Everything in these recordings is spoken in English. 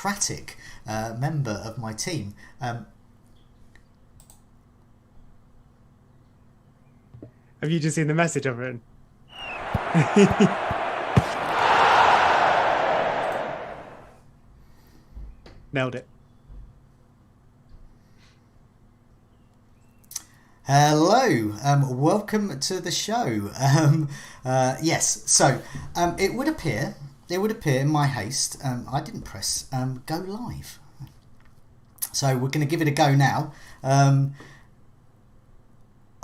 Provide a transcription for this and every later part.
aristocratic member of my team. Have you just seen the message I've written? Nailed it. Hello, welcome to the show. Yes, so it would appear in my haste, I didn't press go live. So we're going to give it a go now. I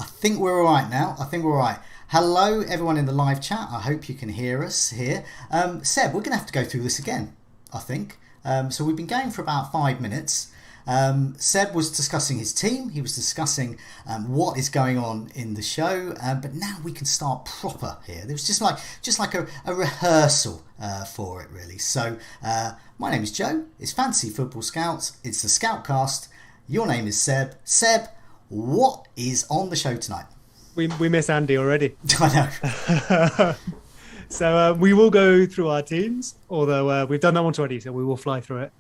think we're all right now. Hello, everyone in the live chat. I hope you can hear us here. Seb, we're going to have to go through this again, I think. So we've been going for about 5 minutes. Seb was discussing his team. He was discussing what is going on in the show. But now we can start proper here. There was just like a rehearsal for it, really. So my name is Joe. It's Fantasy Football Scouts. It's the Scoutcast. Your name is Seb. Seb, what is on the show tonight? We miss Andy already. I know. So we will go through our teams, although we've done that once already, so we will fly through it.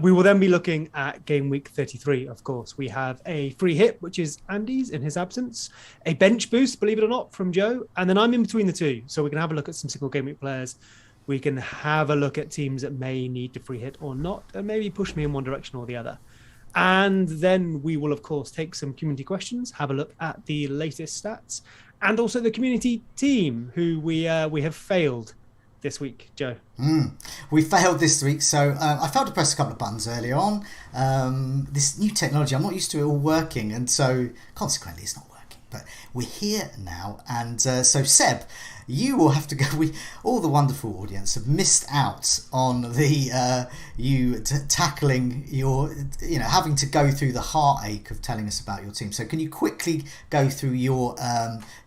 We will then be looking at game week 33, of course. We have a free hit, which is Andy's in his absence, a bench boost, believe it or not, from Joe, and then I'm in between the two. So we can have a look at some single game week players. We can have a look at teams that may need to free hit or not, and maybe push me in one direction or the other. And then we will, of course, take some community questions, have a look at the latest stats, and also the community team, who we have failed this week, Joe. We failed this week, so I failed to press a couple of buttons earlier on. This new technology, I'm not used to it all working, and so consequently it's not working. But we're here now, and so Seb, you will have to go. All the wonderful audience have missed out on the tackling your, having to go through the heartache of telling us about your team. So can you quickly go through your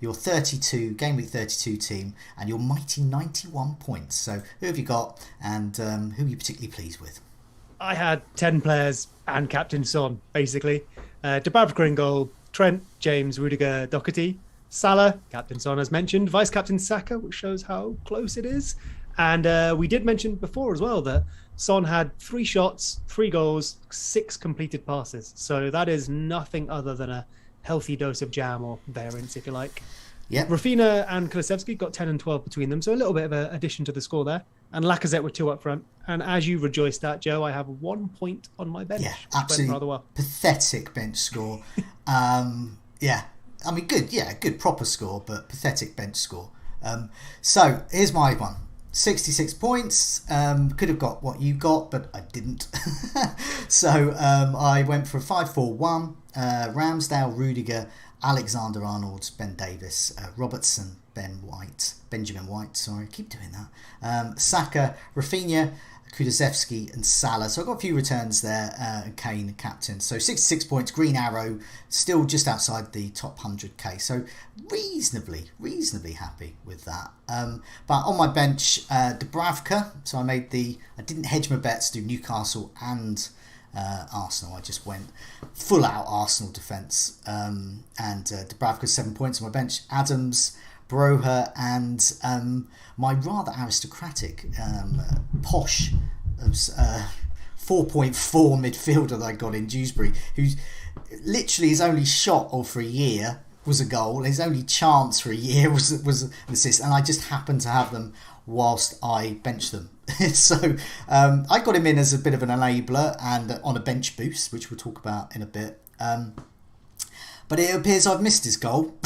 32 game week 32 team and your mighty 91 points? So who have you got, and who are you particularly pleased with? I had 10 players and Captain Son, basically. Dubravka in goal, Trent, James, Rudiger, Doherty, Salah, Captain Son as mentioned, Vice Captain Saka, which shows how close it is. And we did mention before as well that Son had 3 shots, 3 goals, 6 completed passes. So that is nothing other than a healthy dose of jam or variance, if you like. Yeah. Rafinha and Kulusevski got 10 and 12 between them, so a little bit of an addition to the score there. And Lacazette with 2 up front. And as you rejoiced at, Joe, I have 1 point on my bench. Yeah, absolutely rather well. Pathetic bench score. Yeah, I mean, good proper score, but pathetic bench score. So here's my one. 66 points. Could have got what you got, but I didn't. So I went for a 5-4-1. Ramsdale, Rudiger, Alexander-Arnold, Ben Davis, Robertson, Benjamin White, sorry, I keep doing that. Saka, Rafinha, Kulusevski and Salah. So I've got a few returns there. Kane, captain. So 66 points, green arrow, still just outside the top 100k. So reasonably happy with that. But on my bench, Dubravka. So I didn't hedge my bets, do Newcastle and Arsenal. I just went full out Arsenal defence. And Dubravka 7 points on my bench. Adams, Broha and my rather aristocratic posh 4.4 midfielder that I got in Dewsbury, who's literally his only shot for a year was a goal. His only chance for a year was an assist, and I just happened to have them whilst I benched them. So I got him in as a bit of an enabler and on a bench boost, which we'll talk about in a bit. But it appears I've missed his goal.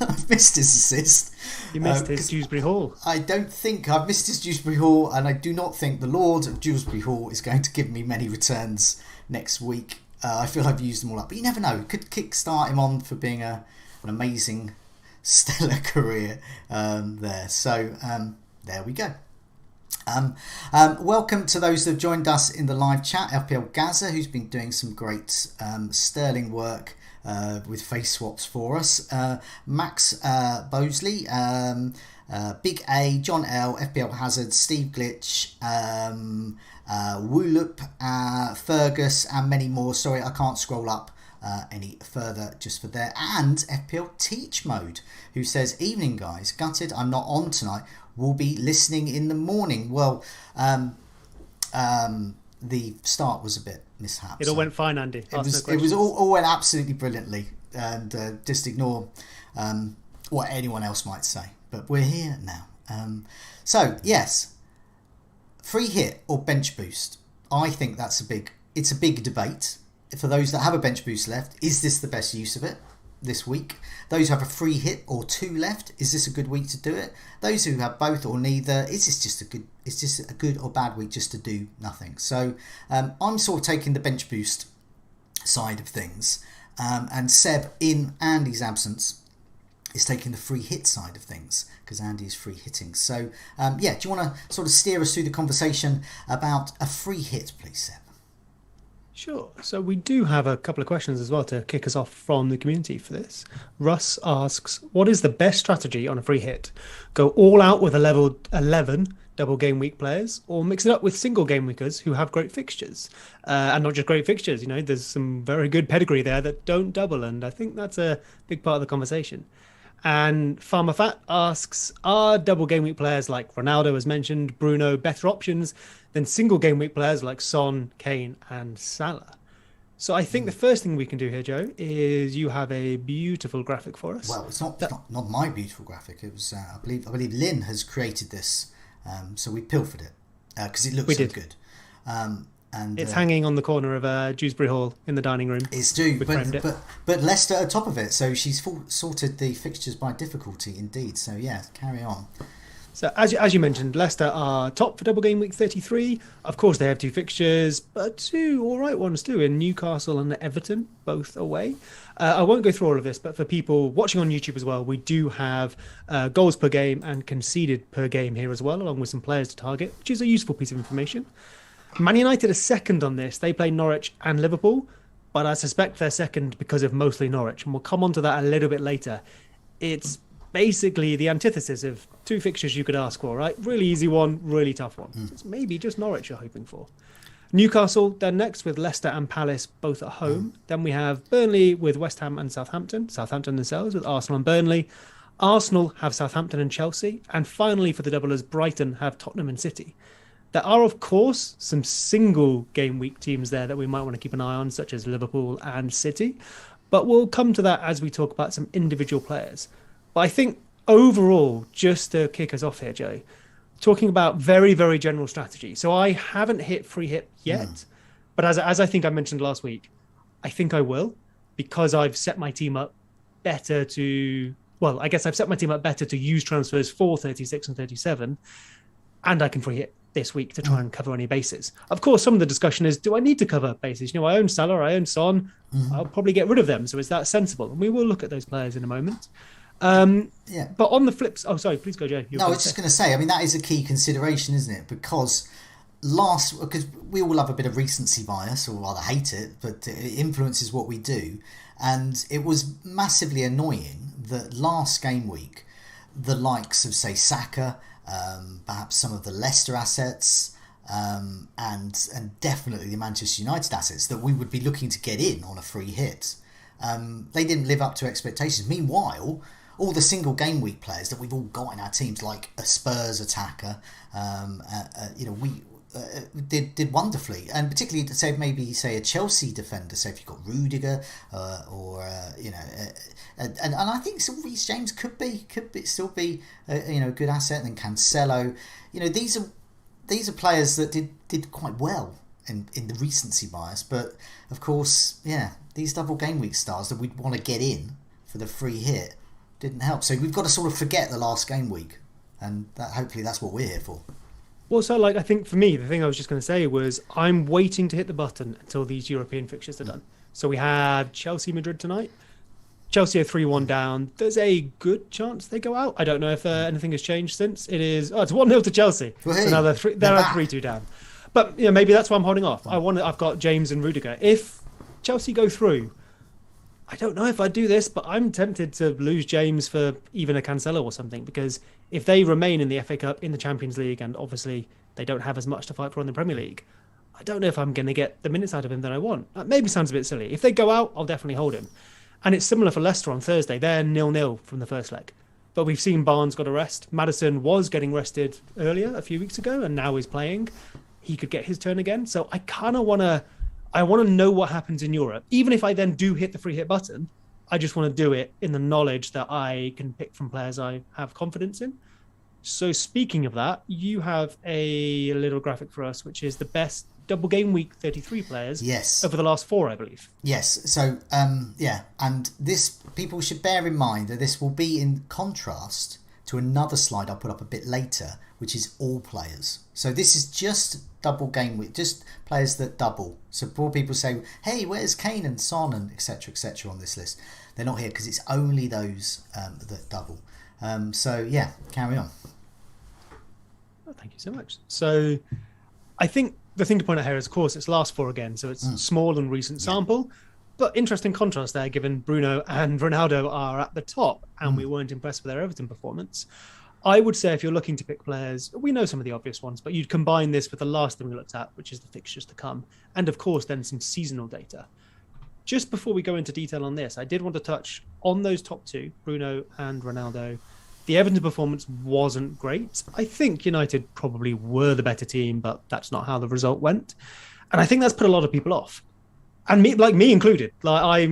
I've missed his assist. You missed his Dewsbury Hall. I don't think I've missed his Dewsbury Hall, and I do not think the Lord of Dewsbury Hall is going to give me many returns next week. I feel I've used them all up. But you never know. It could kickstart him on for being an amazing, stellar career there. So there we go. Welcome to those that have joined us in the live chat. FPL Gaza, who's been doing some great sterling work with face swaps for us. Max Bosley, Big A, John L, FPL Hazard, Steve Glitch, Woolup, Fergus, and many more. Sorry, I can't scroll up any further just for there. And FPL Teach Mode, who says, evening guys, gutted I'm not on tonight, will be listening in the morning. Well, the start was a bit mishap. It all went fine, Andy. It was all went absolutely brilliantly, and just ignore what anyone else might say. But we're here now. So yes, free hit or bench boost. I think it's a big debate. For those that have a bench boost left, is this the best use of it this week? Those who have a free hit or 2 left, is this a good week to do it? Those who have both or neither, is this just a good or bad week just to do nothing? So I'm sort of taking the bench boost side of things, and Seb, in Andy's absence, is taking the free hit side of things because Andy is free hitting. So do you want to sort of steer us through the conversation about a free hit, please, Seb? Sure. So we do have a couple of questions as well to kick us off from the community for this. Russ asks, what is the best strategy on a free hit? Go all out with a level 11 double game week players, or mix it up with single game weekers who have great fixtures? And not just great fixtures, there's some very good pedigree there that don't double. And I think that's a big part of the conversation. And Farmer Fat asks, are double game week players like Ronaldo, as mentioned, Bruno, better options than single game week players like Son, Kane and Salah? So I think the first thing we can do here, Joe, is you have a beautiful graphic for us. Well, it's not my beautiful graphic. It was I believe Lynn has created this, so we pilfered it because it looks so good. And it's hanging on the corner of Dewsbury Hall in the dining room. It's due, but Leicester at top of it, so she's sorted the fixtures by difficulty indeed. So yeah, carry on. So as you mentioned, Leicester are top for double game week 33. Of course, they have 2 fixtures, but 2 all right ones too, in Newcastle and Everton, both away. I won't go through all of this, but for people watching on YouTube as well, we do have goals per game and conceded per game here as well, along with some players to target, which is a useful piece of information. Man United are second on this. They play Norwich and Liverpool, but I suspect they're second because of mostly Norwich, and we'll come on to that a little bit later. It's basically the antithesis of 2 fixtures you could ask for, right? Really easy one, really tough one. It's maybe just Norwich you're hoping for. Newcastle, they're next with Leicester and Palace, both at home. Then we have Burnley with West Ham and Southampton. Southampton themselves with Arsenal and Burnley. Arsenal have Southampton and Chelsea. And finally, for the doublers, Brighton have Tottenham and City. There are, of course, some single game week teams there that we might want to keep an eye on, such as Liverpool and City. But we'll come to that as we talk about some individual players. But I think overall, just to kick us off here, Joe, talking about very, very general strategy. So I haven't hit free hit yet, but as I think I mentioned last week, I think I will, because I've set my team up better to, well, I guess I've set my team up better to use transfers for 36 and 37, and I can free hit this week to try and cover any bases. Of course, some of the discussion is, do I need to cover bases? I own Salah, I own Son, I'll probably get rid of them. So is that sensible? And we will look at those players in a moment. But on the flips, sorry, please go, Joe. No, I was just going to say, that is a key consideration, isn't it? Because we all have a bit of recency bias, or rather hate it, but it influences what we do. And it was massively annoying that last game week, the likes of, say, Saka, perhaps some of the Leicester assets, and definitely the Manchester United assets that we would be looking to get in on a free hit. They didn't live up to expectations. Meanwhile, all the single game week players that we've all got in our teams, like a Spurs attacker, we did wonderfully, and particularly to say a Chelsea defender. So if you've got Rudiger, and I think Reece James could still be a good asset. And then Cancelo, these are players that did quite well in the recency bias. But of course, these double game week stars that we'd want to get in for the free hit didn't help. So we've got to sort of forget the last game week, and hopefully that's what we're here for. Well, so I think for me, the thing I was just going to say was I'm waiting to hit the button until these European fixtures are done. So we have Chelsea Madrid tonight. Chelsea are 3-1 down. There's a good chance they go out. I don't know if anything has changed since. It's 1-0 to Chelsea. So now they're 3-2 down. But maybe that's why I'm holding off. I've got James and Rudiger. If Chelsea go through, I don't know if I'd do this, but I'm tempted to lose James for even a Cancelo or something, because if they remain in the FA Cup, in the Champions League, and obviously they don't have as much to fight for in the Premier League, I don't know if I'm going to get the minutes out of him that I want. That maybe sounds a bit silly. If they go out, I'll definitely hold him. And it's similar for Leicester on Thursday. They're 0-0 from the first leg. But we've seen Barnes got a rest. Maddison was getting rested earlier, a few weeks ago, and now is playing. he could get his turn again. So I kind of want to know what happens in Europe. Even if I then do hit the free hit button, I just want to do it in the knowledge that I can pick from players I have confidence in. So speaking of that, you have a little graphic for us, which is the best Double Gameweek 33 players over the last 4, I believe. Yes. So, and this, people should bear in mind that this will be in contrast to another slide I'll put up a bit later, which is all players. So this is just Double Gameweek, just players that double. So poor people say, hey, where's Kane and Son and etc. on this list? They're not here because it's only those that double. So yeah, carry on. Oh, thank you so much. So I think the thing to point out here is, of course, it's last 4 again, so it's small and recent sample. But interesting contrast there, given Bruno and Ronaldo are at the top and we weren't impressed with their Everton performance. I would say if you're looking to pick players, we know some of the obvious ones, but you'd combine this with the last thing we looked at, which is the fixtures to come. And of course, then some seasonal data. Just before we go into detail on this, I did want to touch on those top 2, Bruno and Ronaldo. The Everton performance wasn't great. I think United probably were the better team, but that's not how the result went. And I think that's put a lot of people off. And me included. Like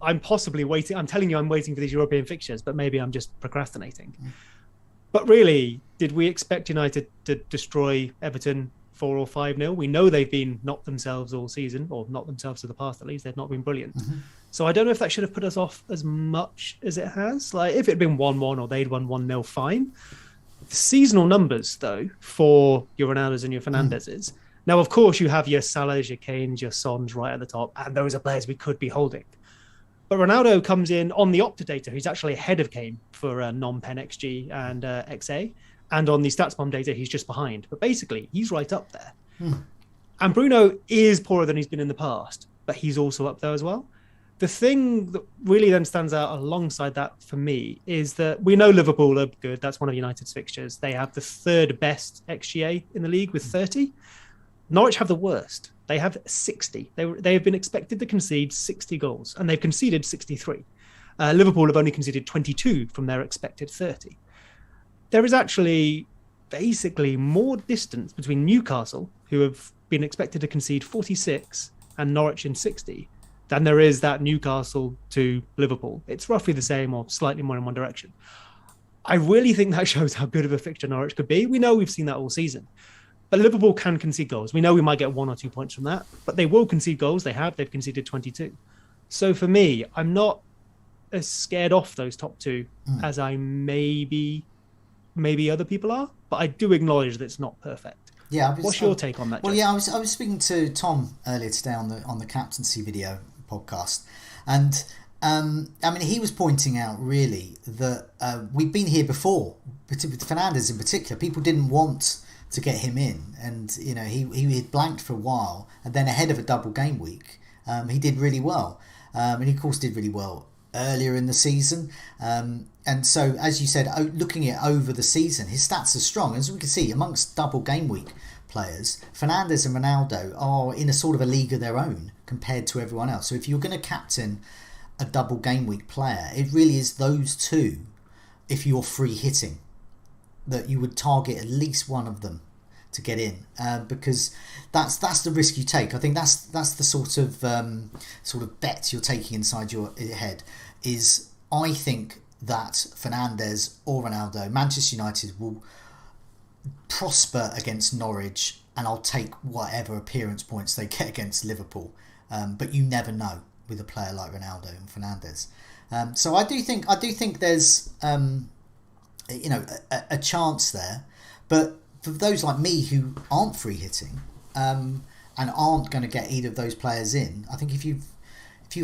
I'm possibly waiting. I'm telling you, I'm waiting for these European fixtures, but maybe I'm just procrastinating. But really, did we expect United to destroy Everton 4 or 5-0? We know they've been not themselves all season, or not themselves to the past at least. They've not been brilliant. So I don't know if that should have put us off as much as it has. Like if it had been 1-1 or they'd won 1-0, fine. The seasonal numbers, though, for your Ronaldos and your Fernandezes. Now, of course, you have your Salahs, your Kanes, your Sons right at the top, and those are players we could be holding. But Ronaldo comes in on the Opta data. He's actually ahead of Kane for non-pen XG and XA. And on the StatsBomb data, he's just behind. But basically, he's right up there. And Bruno is poorer than he's been in the past, but he's also up there as well. The thing that really then stands out alongside that for me is that we know Liverpool are good. That's one of United's fixtures. They have the 3rd best XGA in the league with 30. Norwich have the worst. They have 60. They have been expected to concede 60 goals, and they've conceded 63. Liverpool have only conceded 22 from their expected 30. There is actually basically more distance between Newcastle, who have been expected to concede 46, and Norwich in 60, than there is that Newcastle to Liverpool. It's roughly the same or slightly more in one direction. I really think that shows how good of a fixture Norwich could be. We know we've seen that all season. But Liverpool can concede goals. We know we might get 1 or 2 points from that, but they will concede goals. They've conceded 22. So for me, I'm not as scared off those top 2 as I maybe other people are, but I do acknowledge that it's not perfect. Yeah. What's your take on that, Well, Jess? I was speaking to Tom earlier today on the captaincy video podcast, and I mean, he was pointing out really that we've been here before, with Fernandes in particular. People didn't want to get him in, and he had blanked for a while, and then ahead of a double game week, he did really well, and he of course did really well earlier in the season, and so as you said, looking at over the season, his stats are strong. As we can see, amongst double game week players, Fernandes and Ronaldo are in a sort of a league of their own compared to everyone else. So if you're going to captain a double game week player, it really is those 2, if you're free hitting, that you would target at least one of them to get in, because that's the risk you take. I think that's the sort of bet you're taking inside your head. Is I think that Fernandes or Ronaldo, Manchester United will prosper against Norwich, and I'll take whatever appearance points they get against Liverpool. But you never know with a player like Ronaldo and Fernandes. So I do think there's a chance there, but for those like me who aren't free hitting and aren't going to get either of those players in, I think if you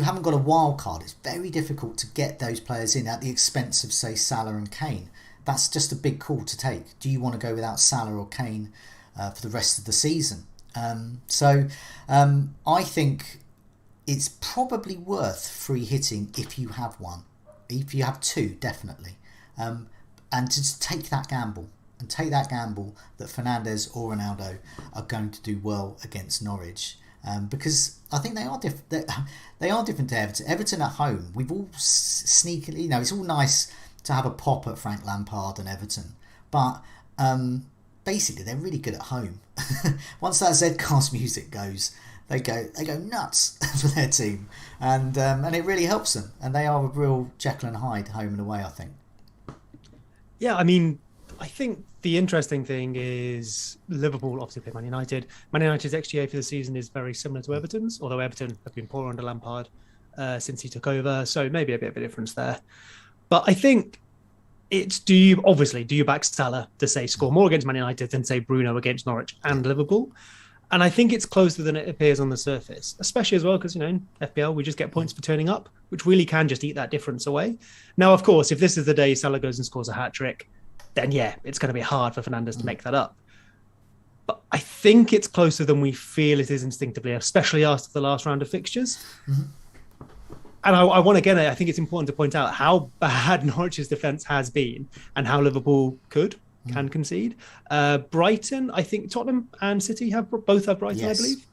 haven't got a wild card, it's very difficult to get those players in at the expense of, say, Salah and Kane. That's just a big call to take. Do you want to go without Salah or Kane for the rest of the season? So I think it's probably worth free hitting if you have one. If you have 2, definitely. And to just take that gamble. And take that gamble that Fernandes or Ronaldo are going to do well against Norwich. Because I think they are different to Everton. Everton at home, we've all sneakily, it's all nice to have a pop at Frank Lampard and Everton. But basically they're really good at home. Once that Zcast music goes, they go nuts for their team, and it really helps them. And they are a real Jekyll and Hyde home and away, I think. Yeah, I mean, I think the interesting thing is Liverpool obviously play Man United. Man United's XGA for the season is very similar to Everton's, although Everton have been poor under Lampard since he took over, so maybe a bit of a difference there. But I think it's do you back Salah to say score more against Man United than say Bruno against Norwich and Liverpool? And I think it's closer than it appears on the surface, especially as well because, in FPL, we just get points for turning up, which really can just eat that difference away. Now, of course, if this is the day Salah goes and scores a hat-trick, then, yeah, it's going to be hard for Fernandes to make that up. But I think it's closer than we feel it is instinctively, especially after the last round of fixtures. Mm-hmm. And I want to get it. I think it's important to point out how bad Norwich's defence has been and how Liverpool can concede. Brighton, I think Tottenham and City both have Brighton, yes. I believe.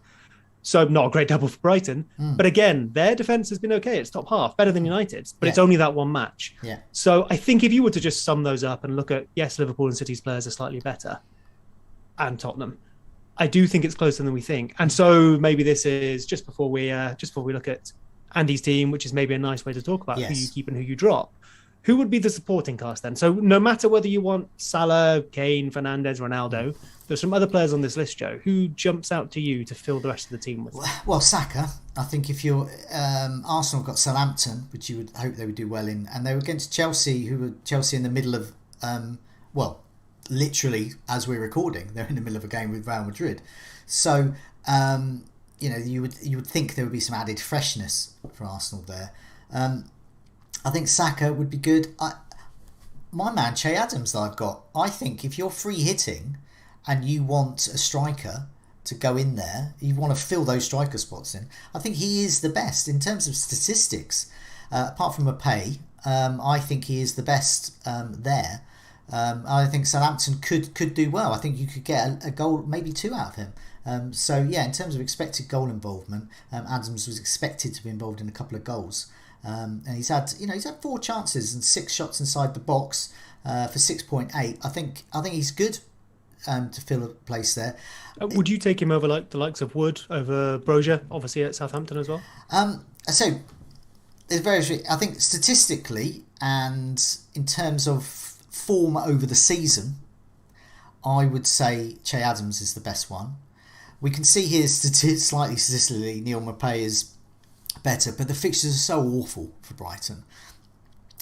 So not a great double for Brighton. But again, their defence has been okay. It's top half, better than United's, but it's only that one match. Yeah. So I think if you were to just sum those up and look at, yes, Liverpool and City's players are slightly better, and Tottenham, I do think it's closer than we think. And so maybe this is just before we look at Andy's team, which is maybe a nice way to talk about who you keep and who you drop. Who would be the supporting cast then? So no matter whether you want Salah, Kane, Fernandes, Ronaldo, there's some other players on this list, Joe. Who jumps out to you to fill the rest of the team with? Well, Saka. I think if you're Arsenal got Southampton, which you would hope they would do well in, and they were against Chelsea, who were Chelsea in the middle of, literally as we're recording, they're in the middle of a game with Real Madrid. So you would think there would be some added freshness for Arsenal there. I think Saka would be good. My man, Che Adams, that I've got. I think if you're free hitting and you want a striker to go in there, you want to fill those striker spots in, I think he is the best in terms of statistics. Apart from Mbappe, I think he is the best there. I think Southampton could do well. I think you could get a goal, maybe two out of him. In terms of expected goal involvement, Adams was expected to be involved in a couple of goals. And he's had 4 chances and 6 shots inside the box for 6.8. I think he's good to fill a place there. Would you take him over like the likes of Wood over Brozier, obviously at Southampton as well? So it's very. I think statistically and in terms of form over the season, I would say Che Adams is the best one. We can see here slightly statistically Neil Maupay is better, but the fixtures are so awful for Brighton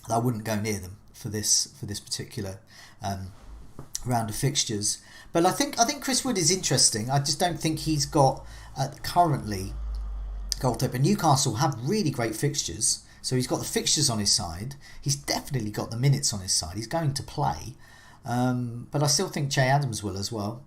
that I wouldn't go near them for this particular round of fixtures. But I think Chris Wood is interesting. I just don't think he's got currently goal tip. And Newcastle have really great fixtures, so he's got the fixtures on his side. He's definitely got the minutes on his side. He's going to play, but I still think Che Adams will as well.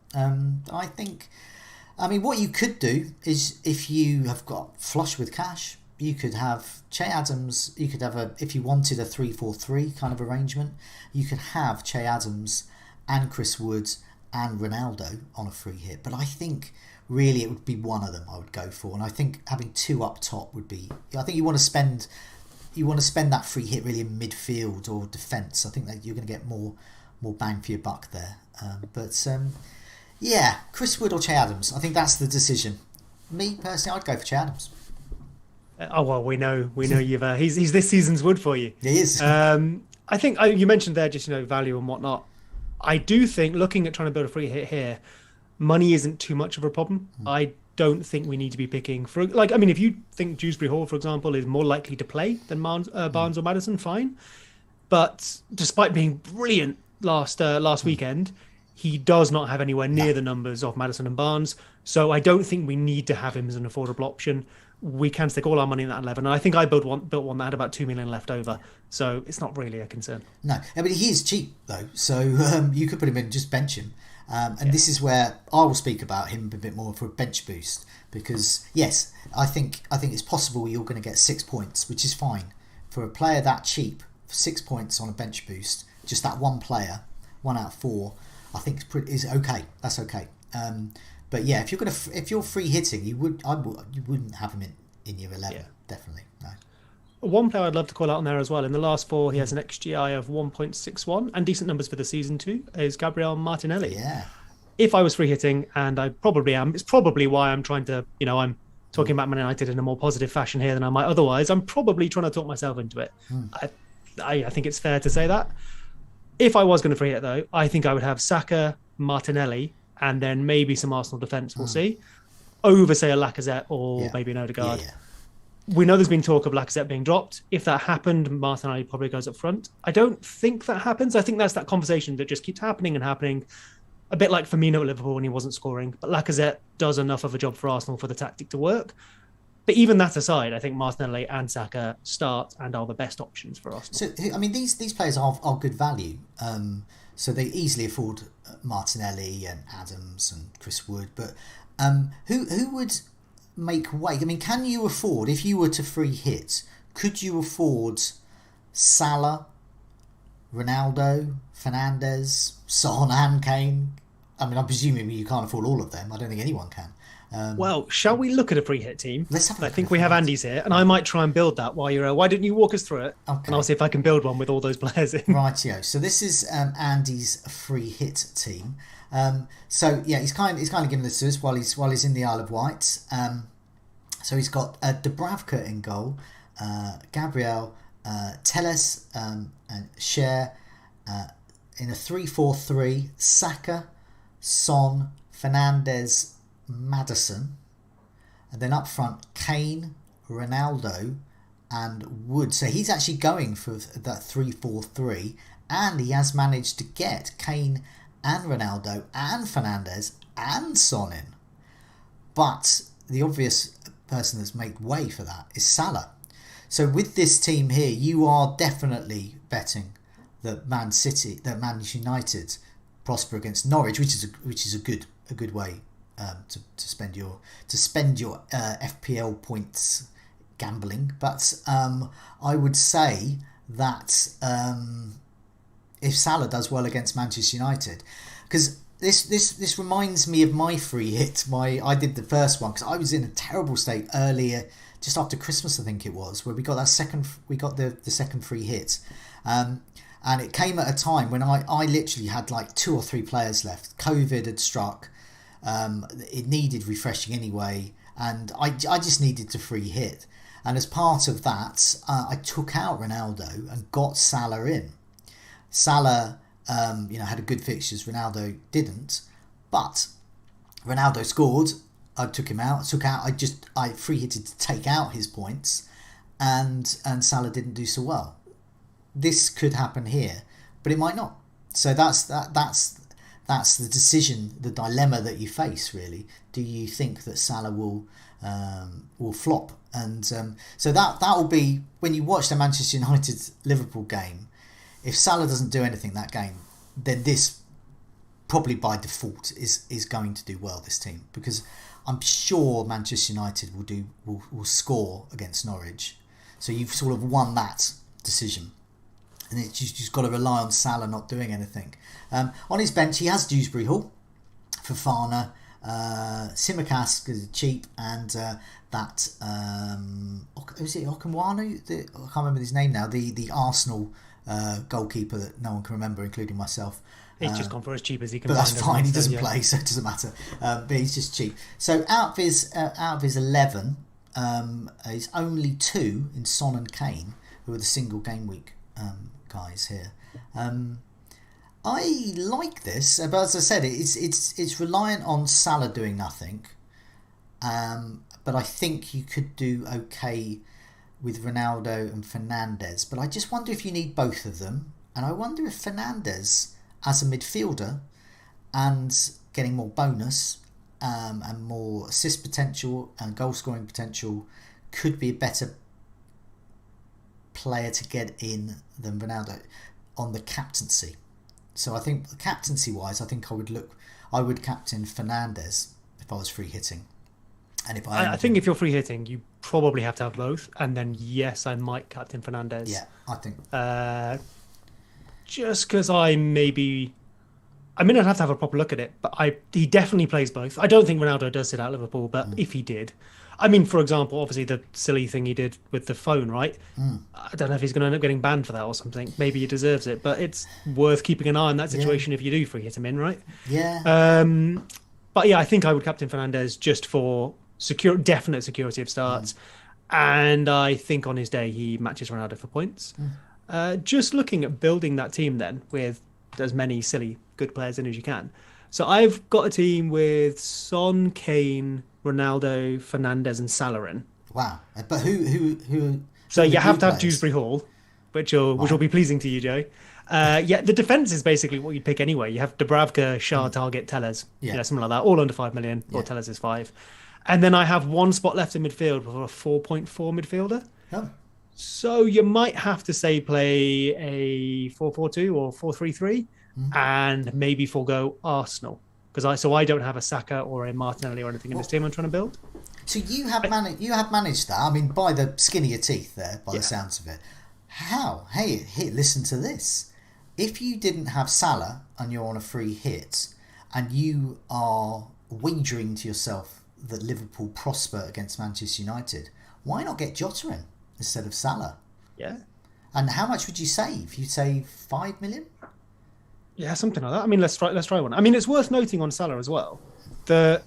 What you could do is if you have got flush with cash, you could have Che Adams. You could have if you wanted a 3-4-3 kind of arrangement, you could have Che Adams and Chris Wood and Ronaldo on a free hit. But I think really it would be one of them I would go for, and I think having 2 up top would be. I think you want to spend that free hit really in midfield or defence. I think that you're going to get more bang for your buck there. Chris Wood or Che Adams. I think that's the decision. Me personally, I'd go for Che Adams. We know you've. He's this season's Wood for you. He is. I think you mentioned there just value and whatnot. I do think looking at trying to build a free hit here, money isn't too much of a problem. I don't think we need to be picking for if you think Dewsbury Hall, for example, is more likely to play than Barnes or Maddison, fine. But despite being brilliant last weekend, he does not have anywhere near the numbers of Maddison and Barnes. So I don't think we need to have him as an affordable option. We can stick all our money in that 11. And I think I built one that had about 2 million left over. So it's not really a concern. No, I mean, he is cheap, though. So you could put him in and just bench him. This is where I will speak about him a bit more for a bench boost. Because, yes, I think it's possible you're going to get 6 points, which is fine. For a player that cheap, for 6 points on a bench boost, just that one player, 1 out of 4, I think is okay. That's okay. But yeah, if you're free hitting, you wouldn't have him in your 11. Definitely no. One player I'd love to call out on there as well. In the last 4, he has an XGI of 1.61 and decent numbers for the season too. Is Gabriel Martinelli? Yeah. if I was free hitting, and I probably am, it's probably why I'm trying to, I'm talking about Man United in a more positive fashion here than I might otherwise. I'm probably trying to talk myself into it. I think it's fair to say that. If I was going to free hit, though, I think I would have Saka, Martinelli, and then maybe some Arsenal defence, we'll see, over, say, a Lacazette or maybe an Odegaard. We know there's been talk of Lacazette being dropped. If that happened, Martinelli probably goes up front. I don't think that happens. I think that's that conversation that just keeps happening and happening. A bit like Firmino at Liverpool when he wasn't scoring. But Lacazette does enough of a job for Arsenal for the tactic to work. But even that aside, I think Martinelli and Saka start and are the best options for Arsenal. So, I mean, these players are good value. So they easily afford Martinelli and Adams and Chris Wood. But who would make way? I mean, can you afford, if you were to free hit, could you afford Salah, Ronaldo, Fernandes, Son and Kane? I mean, I'm presuming you can't afford all of them. I don't think anyone can. Well, shall we look at a free hit team? Let's have a look. I think we have Andy's here, and I might try and build that while you're. Why don't you walk us through it? Okay. And I'll see if I can build one with all those players in. Rightio. So this is Andy's free hit team. So yeah, he's kind of giving this to us while he's in the Isle of Wight. So he's got Dubravka in goal, Gabriel, Telles, and Cher. In a 3-4-3, Saka, Son, Fernandes, Maddison, and then up front Kane, Ronaldo, and Wood. So he's actually going for that 3-4-3, and he has managed to get Kane and Ronaldo and Fernandes and Son in. But the obvious person that's made way for that is Salah. So with this team here, you are definitely betting that Man United prosper against Norwich, which is a good way to spend your FPL points gambling. But I would say that if Salah does well against Manchester United, because this reminds me of my free hit. I did the first one because I was in a terrible state earlier, just after Christmas I think it was, where we got the second free hit. And it came at a time when I literally had like 2 or 3 players left. COVID had struck. It needed refreshing anyway. And I just needed to free hit. And as part of that, I took out Ronaldo and got Salah in. Salah, had a good fixtures. Ronaldo didn't. But Ronaldo scored. I took him out. I free hitted to take out his points. And Salah didn't do so well. This could happen here, but it might not. So that's the decision, the dilemma that you face. Really, do you think that Salah will flop? And so that will be when you watch the Manchester United Liverpool game. If Salah doesn't do anything that game, then this probably by default is going to do well. This team, because I'm sure Manchester United will score against Norwich. So you've sort of won that decision. And it's just got to rely on Salah not doing anything. On his bench, he has Dewsbury Hall, Fofana, Tsimikas because it's cheap, and that was it Okamwanu? I can't remember his name now. The Arsenal goalkeeper that no one can remember, including myself. He's just gone for as cheap as he can. But that's fine. He doesn't play, so it doesn't matter. But he's just cheap. So out of his 11, he's only 2 in Son and Kane, who are the single game week guys here. I like this, but as I said, it's reliant on Salah doing nothing. But I think you could do okay with Ronaldo and Fernandes. But I just wonder if you need both of them, and I wonder if Fernandes as a midfielder and getting more bonus and more assist potential and goal scoring potential could be a better player to get in than Ronaldo on the captaincy. So I think captaincy wise, I think I would captain Fernandes if I was free hitting. And I think if you're free hitting, you probably have to have both. And then yes, I might captain Fernandes. Yeah, I think just because I maybe I mean, I'd have to have a proper look at it, but he definitely plays both. I don't think Ronaldo does sit out Liverpool, but if he did, I mean, for example, obviously the silly thing he did with the phone, right? I don't know if he's going to end up getting banned for that or something. Maybe he deserves it, but it's worth keeping an eye on that situation if you do free hit him in, right? Yeah. But yeah, I think I would captain Fernandes just for definite security of starts. And I think on his day, he matches Ronaldo for points. Just looking at building that team then with as many silly good players in as you can. So I've got a team with Son, Kane, Ronaldo, Fernandes, and Salah in. Wow. But who So you have to have players? Dewsbury Hall, which will be pleasing to you, Joe. Yeah, the defense is basically what you'd pick anyway. You have Dubravka, Shah, Target, Tellez. Yeah. Something like that. All under 5 million, or Tellez is 5. And then I have one spot left in midfield for a 4.4 midfielder. Oh. So you might have to say play a 4-4-2 or 4-3-3 and maybe forego Arsenal. Because I don't have a Saka or a Martinelli or anything in this team I'm trying to build. So you have managed that. I mean, by the skin of your teeth there, by the sounds of it. How? Hey, listen to this. If you didn't have Salah and you're on a free hit and you are wagering to yourself that Liverpool prosper against Manchester United, why not get Jota in instead of Salah? Yeah. And how much would you save? You'd save 5 million? Yeah, something like that. I mean, let's try one. I mean, it's worth noting on Salah as well that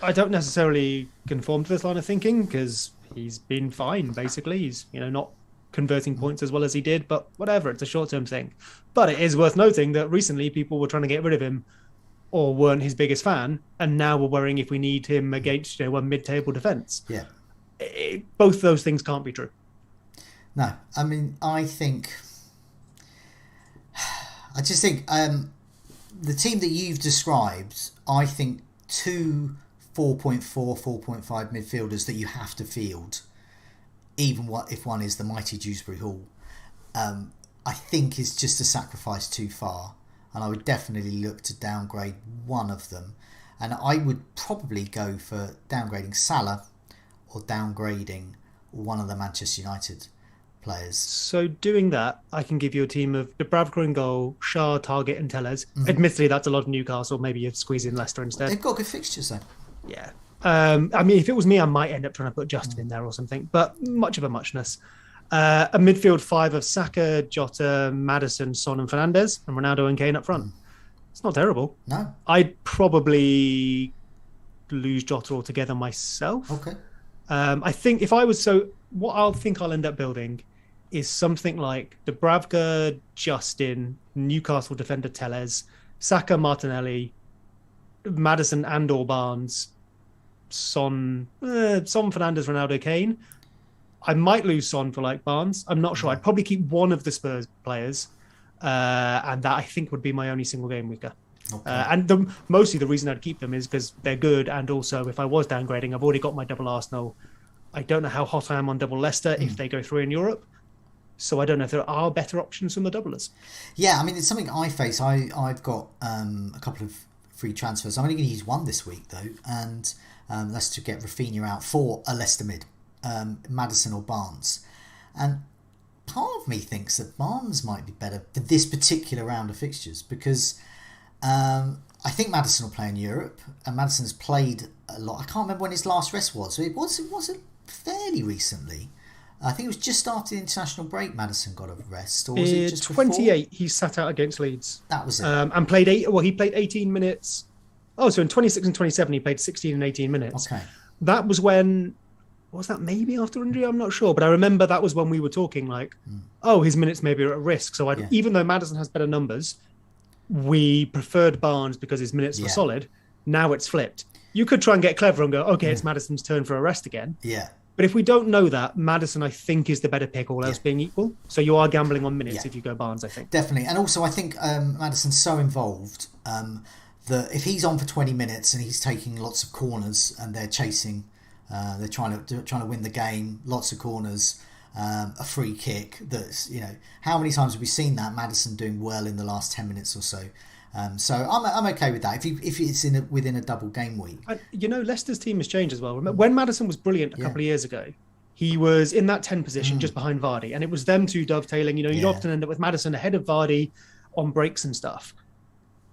I don't necessarily conform to this line of thinking because he's been fine, basically. He's, not converting points as well as he did, but whatever, it's a short-term thing. But it is worth noting that recently people were trying to get rid of him or weren't his biggest fan, and now we're worrying if we need him against a mid-table defence. Yeah. Both those things can't be true. No, I mean, I just think the team that you've described, I think 2 4.4, 4.5 midfielders that you have to field, even if one is the mighty Dewsbury Hall, I think is just a sacrifice too far. And I would definitely look to downgrade one of them. And I would probably go for downgrading Salah or downgrading one of the Manchester United players. So doing that, I can give you a team of Dubravka in goal, Shah, Target, and Tellez. Admittedly, that's a lot of Newcastle. Maybe you squeeze in Leicester instead. They've got good fixtures though. Yeah. I mean, if it was me, I might end up trying to put Justin in there or something, but much of a muchness. A midfield 5 of Saka, Jota, Maddison, Son, and Fernandes, and Ronaldo and Kane up front. It's not terrible. No. I'd probably lose Jota altogether myself. Okay. I think if I was what I'll end up building is something like Dubravka, Justin, Newcastle defender Tellez, Saka, Martinelli, Maddison and/or Barnes, Son, Fernandes, Ronaldo, Kane. I might lose Son for Barnes. I'm not sure. I'd probably keep one of the Spurs players, and that I think would be my only single game weaker. Okay. And mostly the reason I'd keep them is because they're good, and also if I was downgrading, I've already got my double Arsenal. I don't know how hot I am on double Leicester if they go through in Europe, so I don't know if there are better options from the doublers. Yeah, I mean, it's something I face. I've got a couple of free transfers. I'm only going to use one this week though, and that's to get Rafinha out for a Leicester mid. Maddison or Barnes, and part of me thinks that Barnes might be better for this particular round of fixtures because I think Maddison will play in Europe, and Maddison's played a lot. I can't remember when his last rest was. It wasn't fairly recently. I think it was just after the international break. Maddison got a rest, or was it just 28? Before? He sat out against Leeds. That was it, and played he played 18 minutes. Oh, so in 26 and 27, he played 16 and 18 minutes. Okay, that was when. Was that maybe after injury? I'm not sure. But I remember that was when we were talking his minutes maybe are at risk. So even though Maddison has better numbers, we preferred Barnes because his minutes were solid. Now it's flipped. You could try and get clever and go, okay, it's Maddison's turn for a rest again. Yeah. But if we don't know that, Maddison, I think, is the better pick, all else being equal. So you are gambling on minutes if you go Barnes, I think. Definitely. And also, I think Maddison's so involved that if he's on for 20 minutes and he's taking lots of corners and they're chasing... they're trying to win the game. Lots of corners, a free kick. That's how many times have we seen that Maddison doing well in the last 10 minutes or so? So I'm okay with that. If it's within a double game week. Leicester's team has changed as well. Remember, when Maddison was brilliant a couple of years ago, he was in that 10 position just behind Vardy, and it was them two dovetailing. You'd often end up with Maddison ahead of Vardy on breaks and stuff.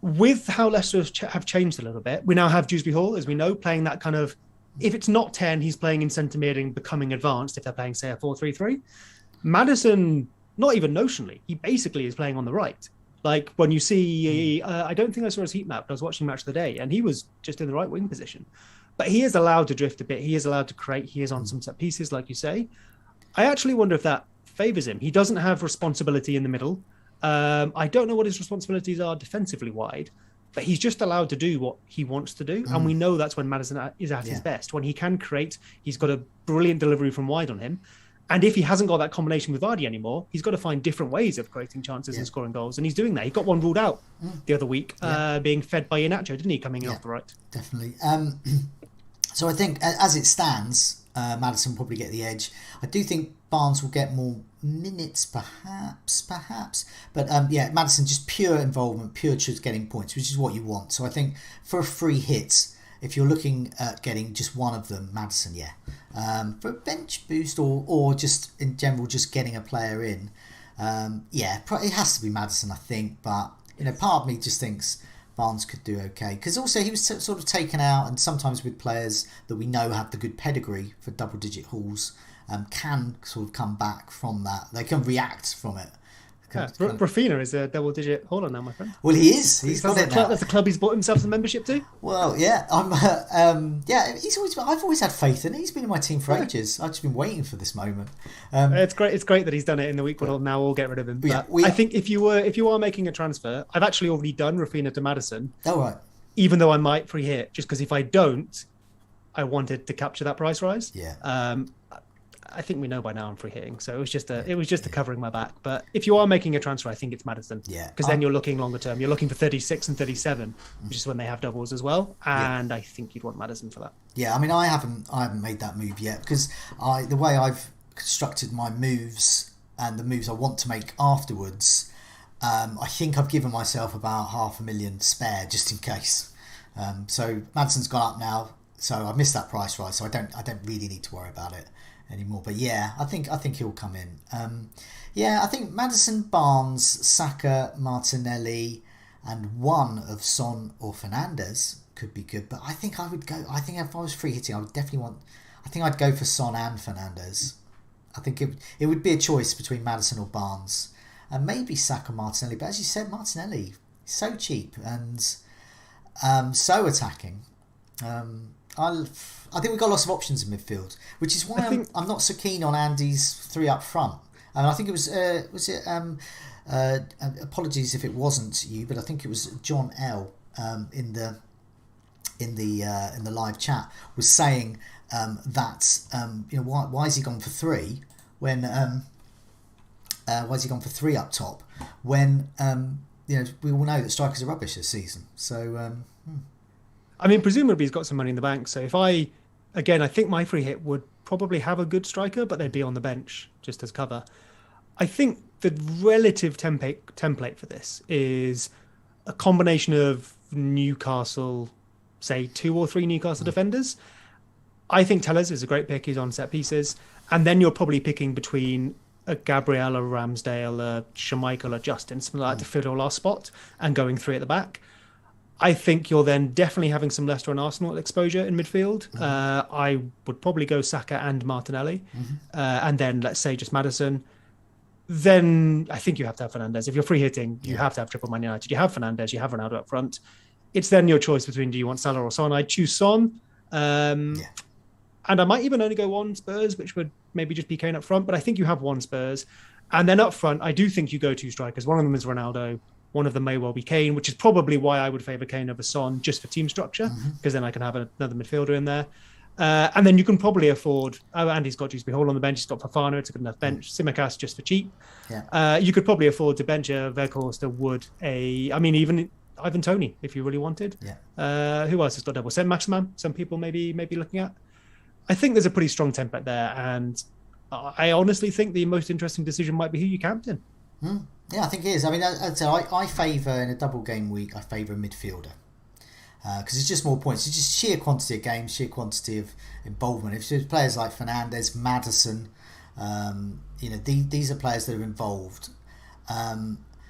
with how Leicester have changed a little bit, we now have Dewsbury Hall, as we know, playing that kind of, if it's not 10, he's playing in centre mid and becoming advanced if they're playing, say, a 4-3-3. Maddison, not even notionally, he basically is playing on the right. Like when you see, I don't think I saw his heat map, but I was watching Match of the Day, and he was just in the right wing position. But he is allowed to drift a bit. He is allowed to create. He is on some set pieces, like you say. I actually wonder if that favours him. He doesn't have responsibility in the middle. I don't know what his responsibilities are defensively wide, but he's just allowed to do what he wants to do. And we know that's when Maddison is at his best. When he can create, he's got a brilliant delivery from wide on him. And if he hasn't got that combination with Vardy anymore, he's got to find different ways of creating chances and scoring goals. And he's doing that. He got one ruled out the other week, being fed by Iheanacho, didn't he, coming in off the right? Definitely. So I think as it stands, Maddison will probably get the edge. I do think Barnes will get more minutes, perhaps. But Maddison, just pure involvement, pure just getting points, which is what you want. So I think for a free hit, if you're looking at getting just one of them, Maddison, for a bench boost or just in general, just getting a player in, it has to be Maddison, I think. But part of me just thinks Barnes could do okay, because also he was sort of taken out, and sometimes with players that we know have the good pedigree for double-digit hauls, can sort of come back from that. They can react from it. Rafinha is a double-digit hauler now, my friend. Well, he is. He's got it now. That's the club he's bought himself some membership to. Well, yeah, I've always had faith in it. He's been in my team for ages. I've just been waiting for this moment. It's great. It's great that he's done it in the week. Well, now we'll get rid of him. But I think if you are making a transfer, I've actually already done Rafinha to Maddison. Oh right. Even though I might free hit, just because if I don't, I wanted to capture that price rise. Yeah. I think we know by now I'm free hitting, so it was just a covering my back. But if you are making a transfer, I think it's Maddison. Yeah. Because then you're looking longer term. You're looking for 36 and 37, which is when they have doubles as well. And I think you'd want Maddison for that. Yeah, I mean, I haven't made that move yet, because the way I've constructed my moves and the moves I want to make afterwards, I think I've given myself about 500,000 spare just in case. So Maddison's gone up now, so I missed that price rise, so I don't really need to worry about it anymore. But I think he'll come in. I think Maddison, Barnes, Saka, Martinelli, and one of Son or Fernandes could be good. But I think if I was free hitting, I'd go for Son and Fernandes. I think it would be a choice between Maddison or Barnes, and maybe Saka, Martinelli. But as you said, Martinelli is so cheap and so attacking. I think we've got lots of options in midfield, which is why I'm not so keen on Andy's three up front. And I think it was apologies if it wasn't you, but I think it was John L in the live chat was saying that why has he gone for three when why has he gone for three up top when we all know that strikers are rubbish this season. So I mean, presumably he's got some money in the bank. So I think my free hit would probably have a good striker, but they'd be on the bench just as cover. I think the relative template for this is a combination of Newcastle, say 2 or 3 Newcastle defenders. I think Tellers is a great pick. He's on set pieces. And then you're probably picking between a Gabriel, a Ramsdale, a Schmeichel, a Justin, something like that to fill our last spot, and going 3 at the back. I think you're then definitely having some Leicester and Arsenal exposure in midfield. I would probably go Saka and Martinelli. And then, let's say, just Maddison. Then I think you have to have Fernandes. If you're free hitting, you have to have triple Man United. You have Fernandes, you have Ronaldo up front. It's then your choice between, do you want Salah or Son? I'd choose Son. And I might even only go one Spurs, which would maybe just be Kane up front. But I think you have one Spurs. And then up front, I do think you go 2 strikers. One of them is Ronaldo. One of them may well be Kane, which is probably why I would favour Kane over Son, just for team structure, because then I can have another midfielder in there. And then you can probably afford... Andy's got Dewsbury Hall on the bench. He's got Fofana. It's a good enough bench. Tsimikas just for cheap. You could probably afford to bench a Weghorst, a Wood, even Ivan Toney, if you really wanted. Who else has got double? Maximan, some people maybe looking at. I think there's a pretty strong template there, and I honestly think the most interesting decision might be who you captain. Yeah, I think it is. I mean, I favour, in a double game week, I favour a midfielder. Because it's just more points. It's just sheer quantity of games, sheer quantity of involvement. If there's players like Fernandes, Maddison, these are players that are involved.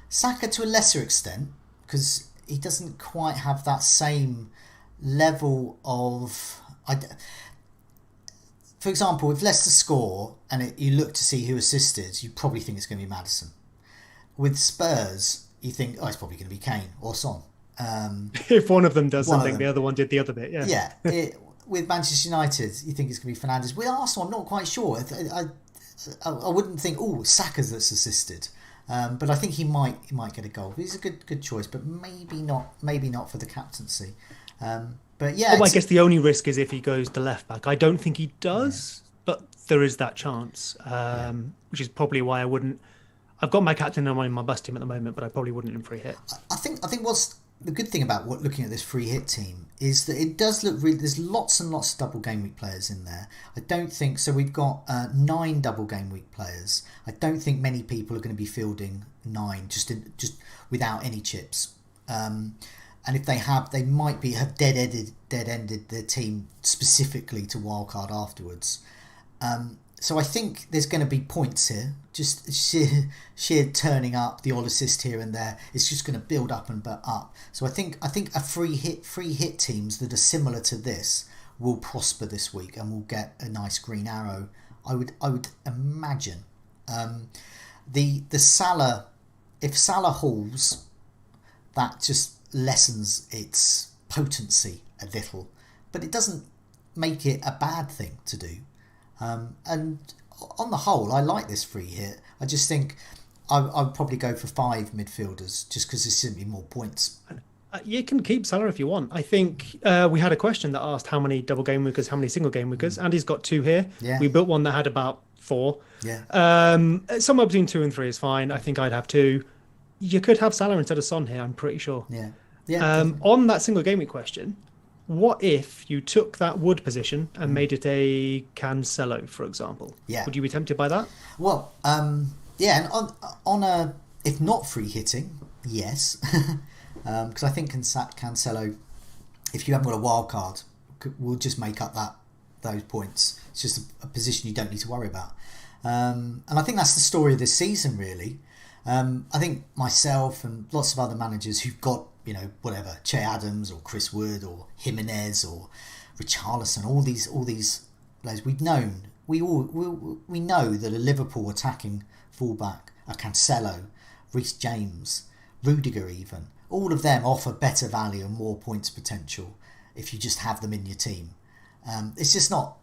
Saka to a lesser extent, because he doesn't quite have that same level of. For example, if Leicester score and you look to see who assisted, you probably think it's going to be Maddison. With Spurs, you think, it's probably going to be Kane or Son. If one of them does something, the other one did the other bit. Yeah. Yeah. With Manchester United, you think it's going to be Fernandes. With Arsenal, I'm not quite sure. I wouldn't think, Saka's that's assisted. But I think he might get a goal. He's a good choice, but maybe not for the captaincy. But yeah, I guess the only risk is if he goes to left back. I don't think he does, but there is that chance, which is probably why I wouldn't. I've got my captain on my bus team at the moment, but I probably wouldn't in free hit. I think what's the good thing about looking at this free hit team is that it does look really. There's lots and lots of double game week players in there. I don't think so. We've got 9 double game week players. I don't think many people are going to be fielding 9 just without any chips. And if they have, they might have dead-ended their team specifically to wildcard afterwards. So I think there's going to be points here. Just sheer turning up, the odd assist here and there. It's just going to build up and up. So I think a free hit teams that are similar to this will prosper this week and will get a nice green arrow. I would imagine. The Salah, if Salah hauls, that just lessens its potency a little, but it doesn't make it a bad thing to do. And on the whole, I like this free hit. I just think I'd probably go for 5 midfielders just because there's simply more points. You can keep Salah if you want. I think we had a question that asked how many double game weekers, how many single game weekers. Andy's got 2 here. Yeah. We built one that had about 4. Yeah. Somewhere between 2 and 3 is fine. I think I'd have 2. You could have Salah instead of Son here, I'm pretty sure. Yeah. Yeah. On that single game week question, what if you took that Wood position and made it a Cancelo, for example? Yeah. Would you be tempted by that? Well, and on a if not free hitting, yes, because I think Cancelo, if you haven't got a wild card, will just make up those points. It's just a position you don't need to worry about, and I think that's the story of this season, really. I think myself and lots of other managers who've got, whatever, Che Adams or Chris Wood or Jimenez or Richarlison, all these players we know that a Liverpool attacking fullback, a Cancelo, Reece James, Rudiger even, all of them offer better value and more points potential if you just have them in your team. It's just not,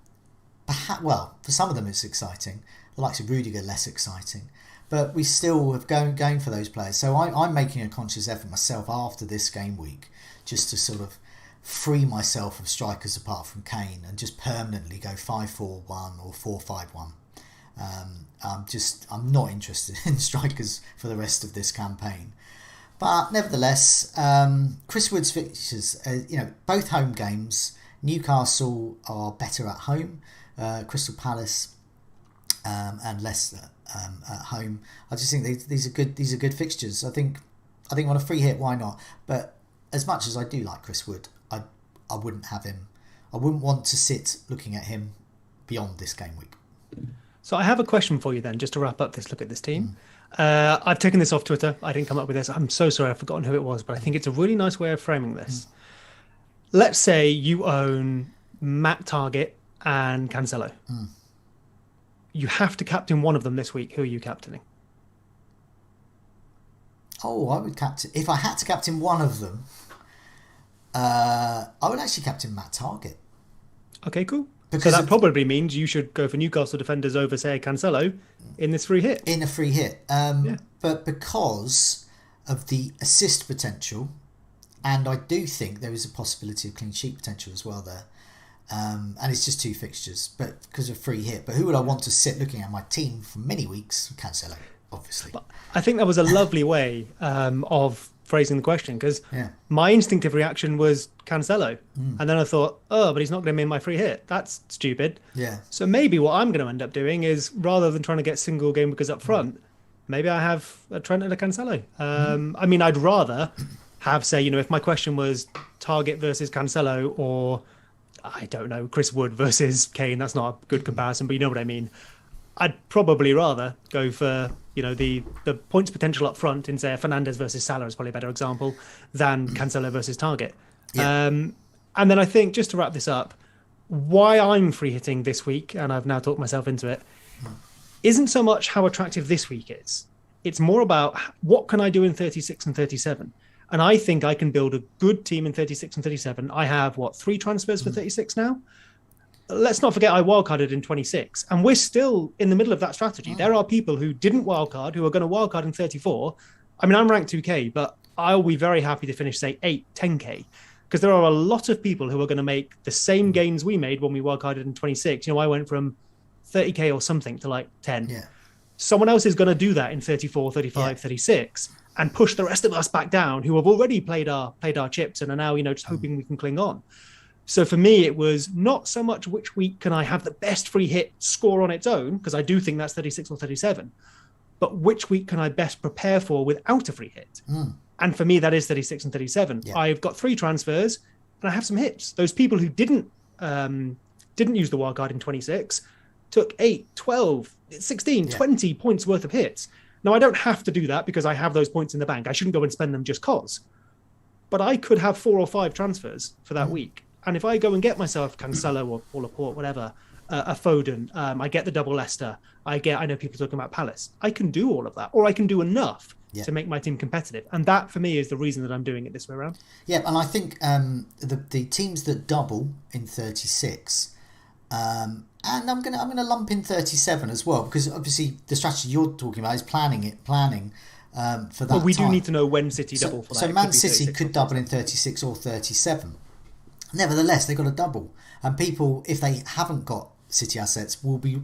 for some of them it's exciting, the likes of Rudiger less exciting. But we still have going for those players. So I'm making a conscious effort myself after this game week just to sort of free myself of strikers apart from Kane and just permanently go 5-4-1 or 4-5-1. I'm not interested in strikers for the rest of this campaign. But nevertheless, Chris Wood's fixtures, both home games. Newcastle are better at home. Crystal Palace and Leicester at home. I just think these are good fixtures. I think on a free hit, why not? But as much as I do like Chris Wood, I wouldn't have him. I wouldn't want to sit looking at him beyond this game week. So I have a question for you then, just to wrap up this look at this team. I've taken this off Twitter. I didn't come up with this. I'm so sorry, I've forgotten who it was, but I think it's a really nice way of framing this. Let's say you own Matt Target and Cancelo. You have to captain one of them this week. Who are you captaining? Oh, I would captain... If I had to captain one of them, I would actually captain Matt Target. Okay, cool. So that probably means you should go for Newcastle defenders over, say, Cancelo in this free hit. In a free hit. But because of the assist potential, and I do think there is a possibility of clean sheet potential as well there, and it's just 2 fixtures, but because of free hit. But who would I want to sit looking at my team for many weeks? Cancelo, obviously. But I think that was a lovely way of phrasing the question, because my instinctive reaction was Cancelo, and then I thought, but he's not going to be in my free hit. That's stupid. Yeah. So maybe what I'm going to end up doing is, rather than trying to get single game because up front, maybe I have a Trent and a Cancelo. I mean, I'd rather have, say, if my question was Target versus Cancelo, or I don't know, Chris Wood versus Kane. That's not a good comparison, but you know what I mean. I'd probably rather go for, the points potential up front in, say, Fernandez versus Salah is probably a better example than Cancelo versus Target. Yeah. And then I think, just to wrap this up, why I'm free hitting this week, and I've now talked myself into it, isn't so much how attractive this week is. It's more about what can I do in 36 and 37. And I think I can build a good team in 36 and 37. I have, 3 transfers for 36 now? Let's not forget I wildcarded in 26. And we're still in the middle of that strategy. There are people who didn't wildcard who are going to wildcard in 34. I mean, I'm ranked 2K, but I'll be very happy to finish, say, 8, 10K. Because there are a lot of people who are going to make the same gains we made when we wildcarded in 26. I went from 30K or something to like 10. Yeah. Someone else is going to do that in 34, 35, 36 and push the rest of us back down who have already played our chips and are now, just hoping we can cling on. So for me, it was not so much which week can I have the best free hit score on its own, because I do think that's 36 or 37, but which week can I best prepare for without a free hit? And for me, that is 36 and 37. Yeah. I've got 3 transfers and I have some hits. Those people who didn't use the wildcard in 26 took 8, 12, 16, 20 points worth of hits. Now, I don't have to do that because I have those points in the bank. I shouldn't go and spend them just cause. But I could have 4 or 5 transfers for that week. And if I go and get myself Cancelo or Laporte, whatever, a Foden, I get the double Leicester, I know people talking about Palace. I can do all of that, or I can do enough to make my team competitive. And that, for me, is the reason that I'm doing it this way around. Yeah, and I think the teams that double in 36, and I'm gonna lump in 37 as well, because obviously the strategy you're talking about is planning for that. Well, we do need to know when City double for that. So Man City could double in 36 or 37. Nevertheless, they've got a double, and people, if they haven't got City assets, they're going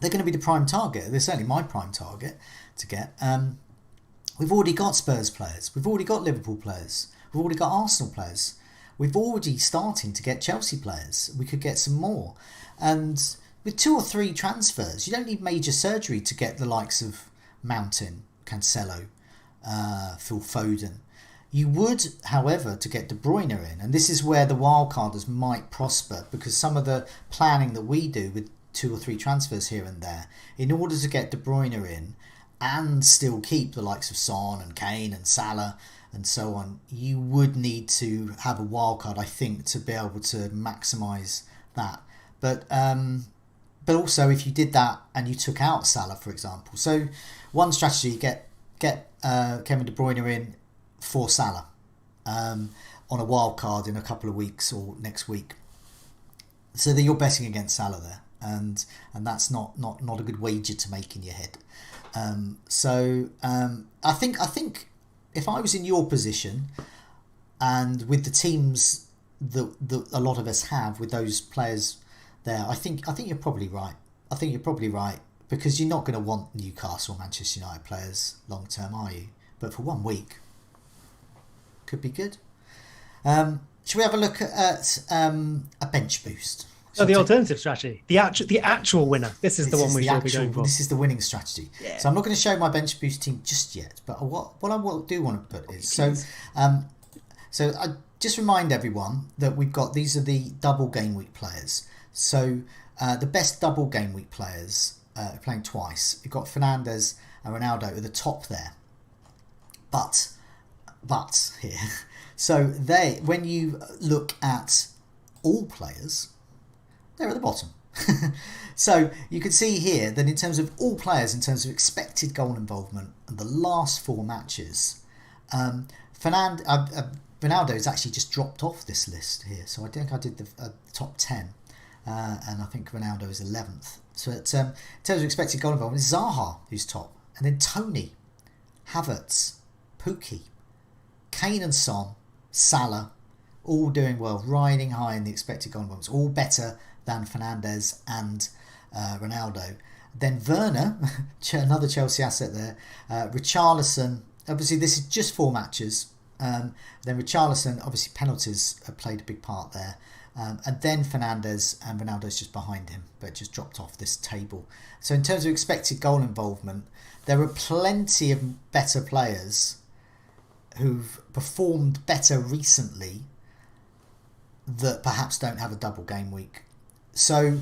to be the prime target. They're certainly my prime target to get. We've already got Spurs players. We've already got Liverpool players. We've already got Arsenal players. We've already starting to get Chelsea players. We could get some more. And with 2 or 3 transfers, you don't need major surgery to get the likes of Mountain, Cancelo, Phil Foden. You would, however, to get De Bruyne in, and this is where the wildcarders might prosper, because some of the planning that we do with 2 or 3 transfers here and there, in order to get De Bruyne in and still keep the likes of Son and Kane and Salah and so on, you would need to have a wildcard, I think, to be able to maximise that. But also, if you did that and you took out Salah, for example, so one strategy, get Kevin De Bruyne in for Salah on a wild card in a couple of weeks or next week, so that you're betting against Salah there, and that's not a good wager to make in your head. I think if I was in your position and with the teams that a lot of us have with those players there, I think you're probably right. I think you're probably right, because you're not going to want Newcastle or Manchester United players long term, are you? But for 1 week, could be good. Should we have a look at a bench boost? So the alternative strategy, the actual winner. This is the one we should be going for. This is the winning strategy. Yeah. So I'm not going to show my bench boost team just yet, but what I do want to put is so I just remind everyone that we've got, these are the double game week players. So the best double game week players playing twice. You've got Fernandez and Ronaldo at the top there, but here. So when you look at all players, they're at the bottom. So you can see here that in terms of all players, in terms of expected goal involvement in the last 4 matches, Ronaldo has actually just dropped off this list here. So I think I did the top 10, and I think Ronaldo is 11th. So in terms of expected goal involvement, it's Zaha who's top, and then Tony, Havertz, Pukki, Kane and Son, Salah, all doing well, riding high in the expected goal involvements, all better than Fernandez and Ronaldo. Then Werner, another Chelsea asset there, Richarlison, obviously this is just 4 matches, then Richarlison, obviously penalties have played a big part there, and then Fernandez, and Ronaldo's just behind him, but just dropped off this table. So in terms of expected goal involvement, there are plenty of better players who've performed better recently that perhaps don't have a double game week. So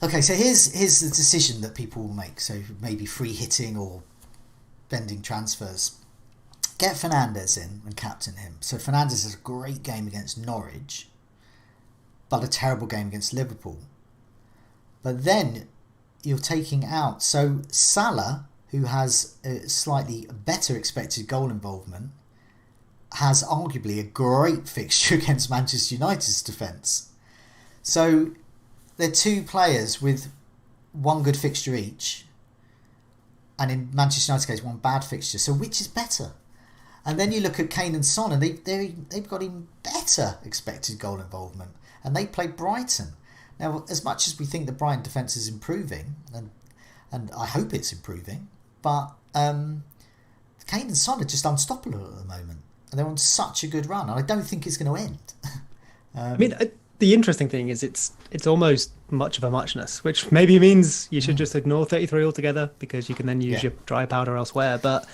Okay, so here's the decision that people will make. So maybe free hitting or bending transfers. Get Fernandes in and captain him. So Fernandes has a great game against Norwich, but a terrible game against Liverpool. But then you're taking out... So Salah, who has a slightly better expected goal involvement, has arguably a great fixture against Manchester United's defence. So they're two players with one good fixture each, and in Manchester United's case, one bad fixture. So which is better? And then you look at Kane and Son, and they've got even better expected goal involvement, and they play Brighton. Now, as much as we think the Brighton defence is improving, and I hope it's improving, but Kane and Son are just unstoppable at the moment, and they're on such a good run, and I don't think it's going to end. I mean, the interesting thing is it's almost much of a muchness, which maybe means you should just ignore 33 altogether, because you can then use your dry powder elsewhere. But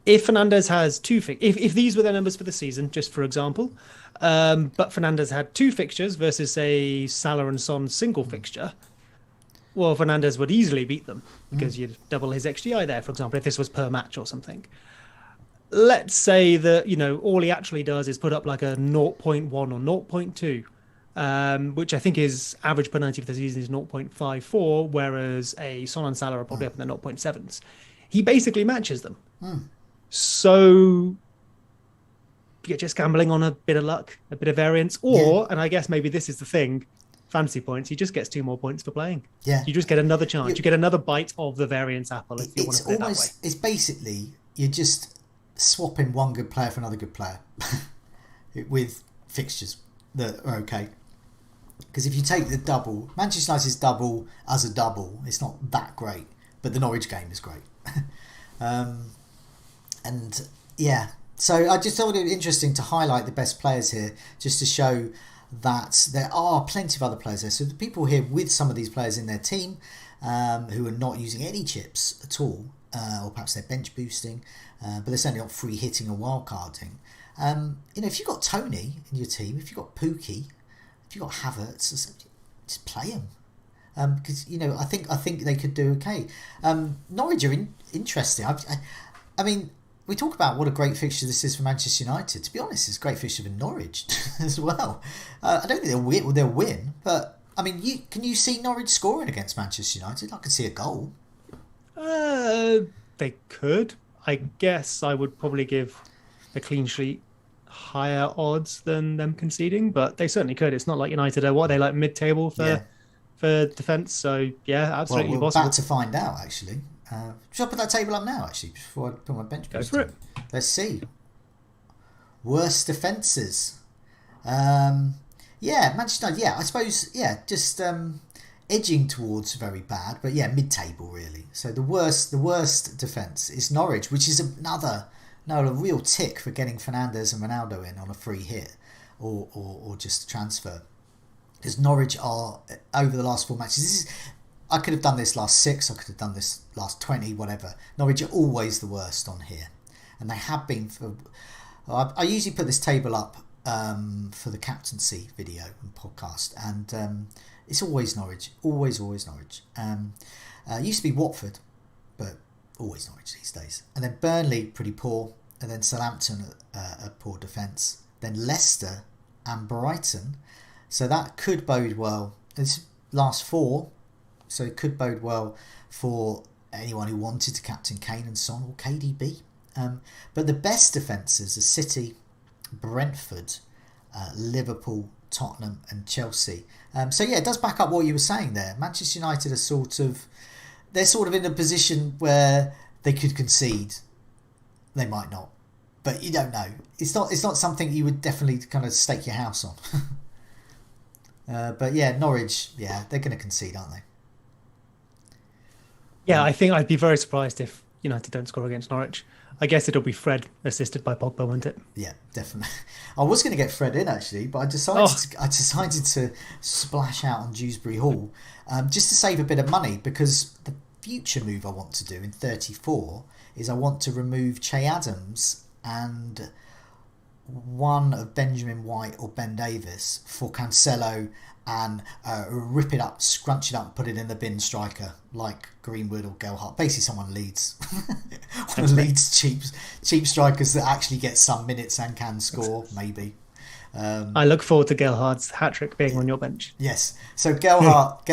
if Fernandes has if these were their numbers for the season, just for example, but Fernandes had 2 fixtures versus, say, Salah and Son single fixture, well, Fernandes would easily beat them, because you'd double his XGI there, for example, if this was per match or something. Let's say that, all he actually does is put up like a 0.1 or 0.2, which I think is average per 90 for the season is 0.54, whereas a Son and Salah are probably up in the 0.7s. He basically matches them. So you're just gambling on a bit of luck, a bit of variance, or, and I guess maybe this is the thing, fantasy points, he just gets 2 more points for playing. Yeah. You just get another chance. You get another bite of the variance apple, if you want to put it that way. It's basically, you're just swapping one good player for another good player with fixtures that are okay. Because if you take the double, Manchester United's double as a double, it's not that great, but the Norwich game is great. And yeah, so I just thought it was interesting to highlight the best players here, just to show that there are plenty of other players there. So the people here with some of these players in their team who are not using any chips at all, or perhaps they're bench boosting, but they're certainly not free hitting or wild carding. If you've got Tony in your team, if you've got Pookie, if you've got Havertz, just play them. Because I think they could do okay. Norwich are interesting. I mean, we talk about what a great fixture this is for Manchester United. To be honest, it's a great fixture for Norwich as well. I don't think they'll win, but I mean, can you see Norwich scoring against Manchester United? I could see a goal. They could. I guess I would probably give a clean sheet higher odds than them conceding, but they certainly could. It's not like United are they like mid-table for defence. So yeah, absolutely we're possible. about to find out actually. Should I put that table up now actually before I put my bench boost? Go for it. Let's see. Worst defences. Manchester United. Yeah, I suppose. Yeah, just edging towards very bad, but yeah, mid-table really. So the worst defence is Norwich, which is a real tick for getting Fernandes and Ronaldo in on a free hit or just a transfer. Because Norwich are, over the last 4 matches, I could have done this last 6, I could have done this last 20, whatever. Norwich are always the worst on here. And they have been for... I usually put this table up for the captaincy video and podcast. And it's always Norwich. Always Norwich. Used to be Watford, but always Norwich these days. And then Burnley, pretty poor. And then Southampton, a poor defence. Then Leicester and Brighton. So that could bode well. It's last 4... So it could bode well for anyone who wanted to captain Kane and Son or KDB. But the best defences are City, Brentford, Liverpool, Tottenham and Chelsea. It does back up what you were saying there. Manchester United are they're sort of in a position where they could concede. They might not. But you don't know. It's not something you would definitely kind of stake your house on. But yeah, Norwich, they're going to concede, aren't they? Yeah, I think I'd be very surprised if United don't score against Norwich. I guess it'll be Fred assisted by Pogba, won't it? Yeah, definitely. I was going to get Fred in actually, but I decided to splash out on Dewsbury Hall just to save a bit of money, because the future move I want to do in 34 is I want to remove Che Adams and one of Benjamin White or Ben Davis for Cancelo and rip it up, scrunch it up, put it in the bin striker like Greenwood or Gelhardt. Basically, someone Leeds, one of Leeds cheap strikers that actually gets some minutes and can score maybe. I look forward to Gelhardt's hat-trick being on your bench. Yes, so Gelhardt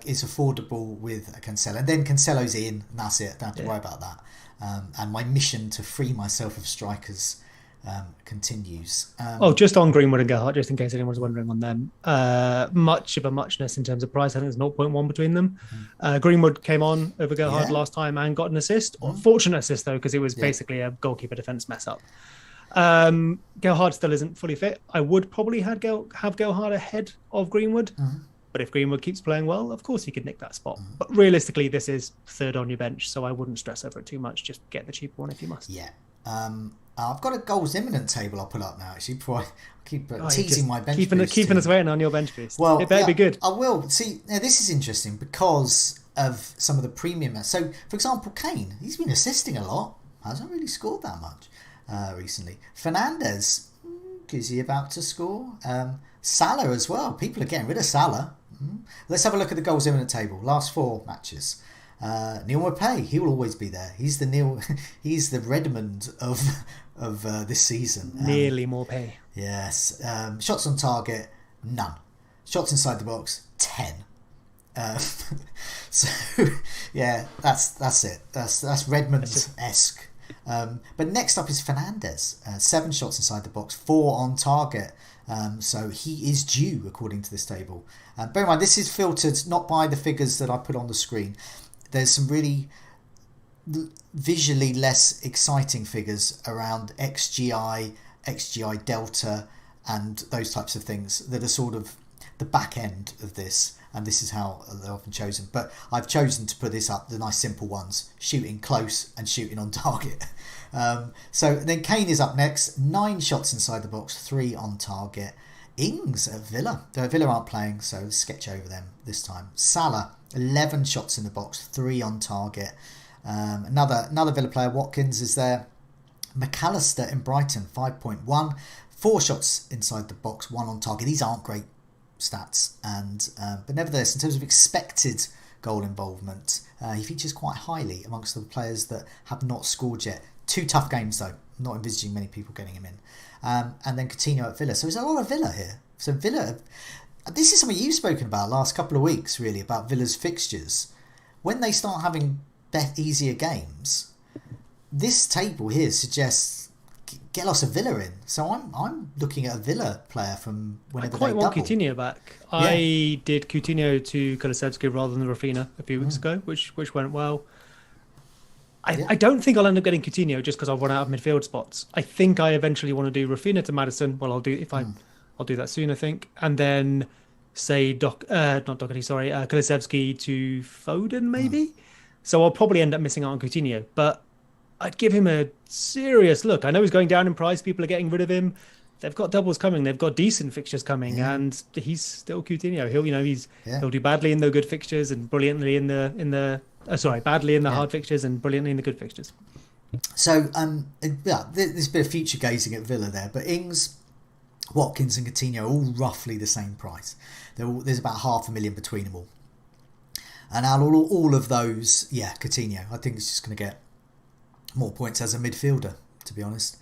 is affordable with Cancelo, and then Cancelo's in, and that's it. Don't have to worry about that. And my mission to free myself of strikers continues. Just on Greenwood and Gelhardt, just in case anyone's wondering on them, much of a muchness in terms of price. I think there's 0.1 between them. Greenwood came on over Gelhardt last time and got an assist. Fortunate assist though, because it was basically a goalkeeper defense mess up. Gelhardt still isn't fully fit. I would probably have Gelhardt ahead of Greenwood, but if Greenwood keeps playing well, of course he could nick that spot. But realistically, this is third on your bench, so I wouldn't stress over it too much. Just get the cheaper one if you must. Yeah. I've got a goals imminent table I'll put up now, actually, before I keep teasing my bench boost. Keeping us waiting on your bench boost. Well, it better be good. I will. See, now this is interesting because of some of the premium. So, for example, Kane, he's been assisting a lot. Hasn't really scored that much recently. Fernandes, is he about to score? Salah as well. People are getting rid of Salah. Let's have a look at the goals imminent table. Last 4 matches. Neil Maupay, he will always be there. He's the Redmond of this season. Nearly Maupay. Yes. Shots on target, none. Shots inside the box, 10. So yeah, that's it. That's Redmond-esque. But next up is Fernandes. 7 shots inside the box, 4 on target. So he is due according to this table. Bear in mind, this is filtered not by the figures that I put on the screen. There's some really visually less exciting figures around XGI delta, and those types of things that are sort of the back end of this. And this is how they're often chosen. But I've chosen to put this up, the nice simple ones, shooting close and shooting on target. So then Kane is up next, 9 shots inside the box, 3 on target. Ings at Villa. Villa aren't playing, so sketch over them this time. Salah, 11 shots in the box, 3 on target. Another Villa player, Watkins, is there. McAllister in Brighton, 5.1. 4 shots inside the box, 1 on target. These aren't great stats, but nevertheless, in terms of expected goal involvement, he features quite highly amongst the players that have not scored yet. 2 tough games though, not envisaging many people getting him in. And then Coutinho at Villa. So there's a lot of Villa here. So Villa, this is something you've spoken about last couple of weeks, really, about Villa's fixtures. When they start having easier games, this table here suggests get lots of Villa in. So I'm looking at a Villa player from whenever they double. I quite want Coutinho back. Yeah. I did Coutinho to Kulusevski rather than Rafinha a few weeks ago, which went well. I don't think I'll end up getting Coutinho just because I've run out of midfield spots. I think I eventually want to do Rafinha to Maddison. Well, I'll do that soon, I think, and then say Kulusevski to Foden maybe. So I'll probably end up missing out on Coutinho, but I'd give him a serious look. I know he's going down in price. People are getting rid of him. They've got doubles coming. They've got decent fixtures coming, and he's still Coutinho. He'll do badly in the good fixtures and brilliantly badly in the hard fixtures and brilliantly in the good fixtures. So there's a bit of future gazing at Villa there, but Ings, Watkins, and Coutinho are all roughly the same price. There's about $500,000 between them all, and out of all of those, Coutinho, I think it's just going to get more points as a midfielder, to be honest.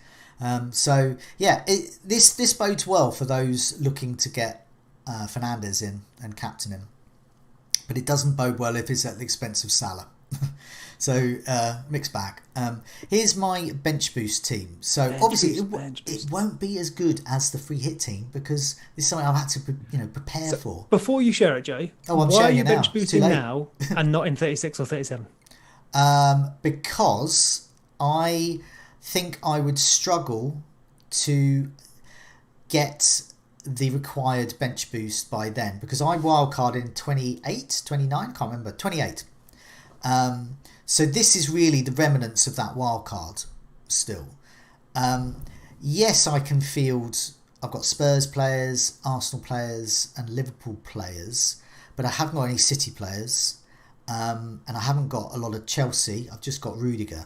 This bodes well for those looking to get Fernandes in and captain him, but it doesn't bode well if it's at the expense of Salah. So mixed bag. Here's my bench boost team. So obviously it won't be as good as the free hit team because this is something I've had to prepare for. Before you share it, Joe, why are you bench boosting now and not in 36 or 37? Because I think I would struggle to get the required bench boost by then because I wildcard in 28, 29, can't remember, 28. So this is really the remnants of that wildcard still. Yes, I can field, I've got Spurs players, Arsenal players and Liverpool players, but I haven't got any City players and I haven't got a lot of Chelsea. I've just got Rudiger.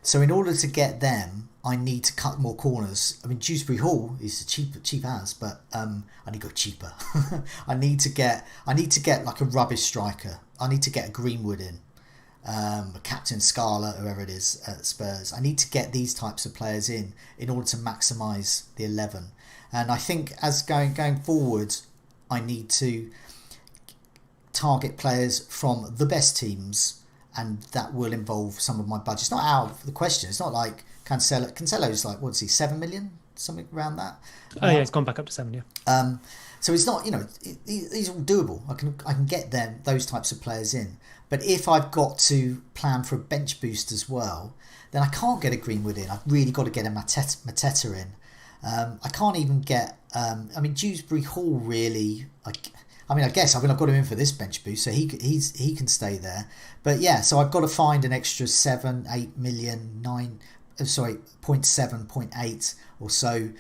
So in order to get them, I need to cut more corners. I mean, Dewsbury Hall is cheap as, but I need to go cheaper. I need to get like a rubbish striker. I need to get a Greenwood in, a Captain Scarlett, whoever it is at Spurs. I need to get these types of players in order to maximise the 11. And I think as going forward, I need to target players from the best teams, and that will involve some of my budget. It's not out of the question. It's not like Cancelo's like, what's he, 7 million? Something around that? Oh, yeah, it's gone back up to 7, yeah. So it's not, these are all doable. I can get those types of players in. But if I've got to plan for a bench boost as well, then I can't get a Greenwood in. I've really got to get a Mateta in. I can't even get... Dewsbury Hall really... I guess I've got him in for this bench boost, so he can stay there. But yeah, so I've got to find an extra 7, 8 million, 0.7, 0.8 or so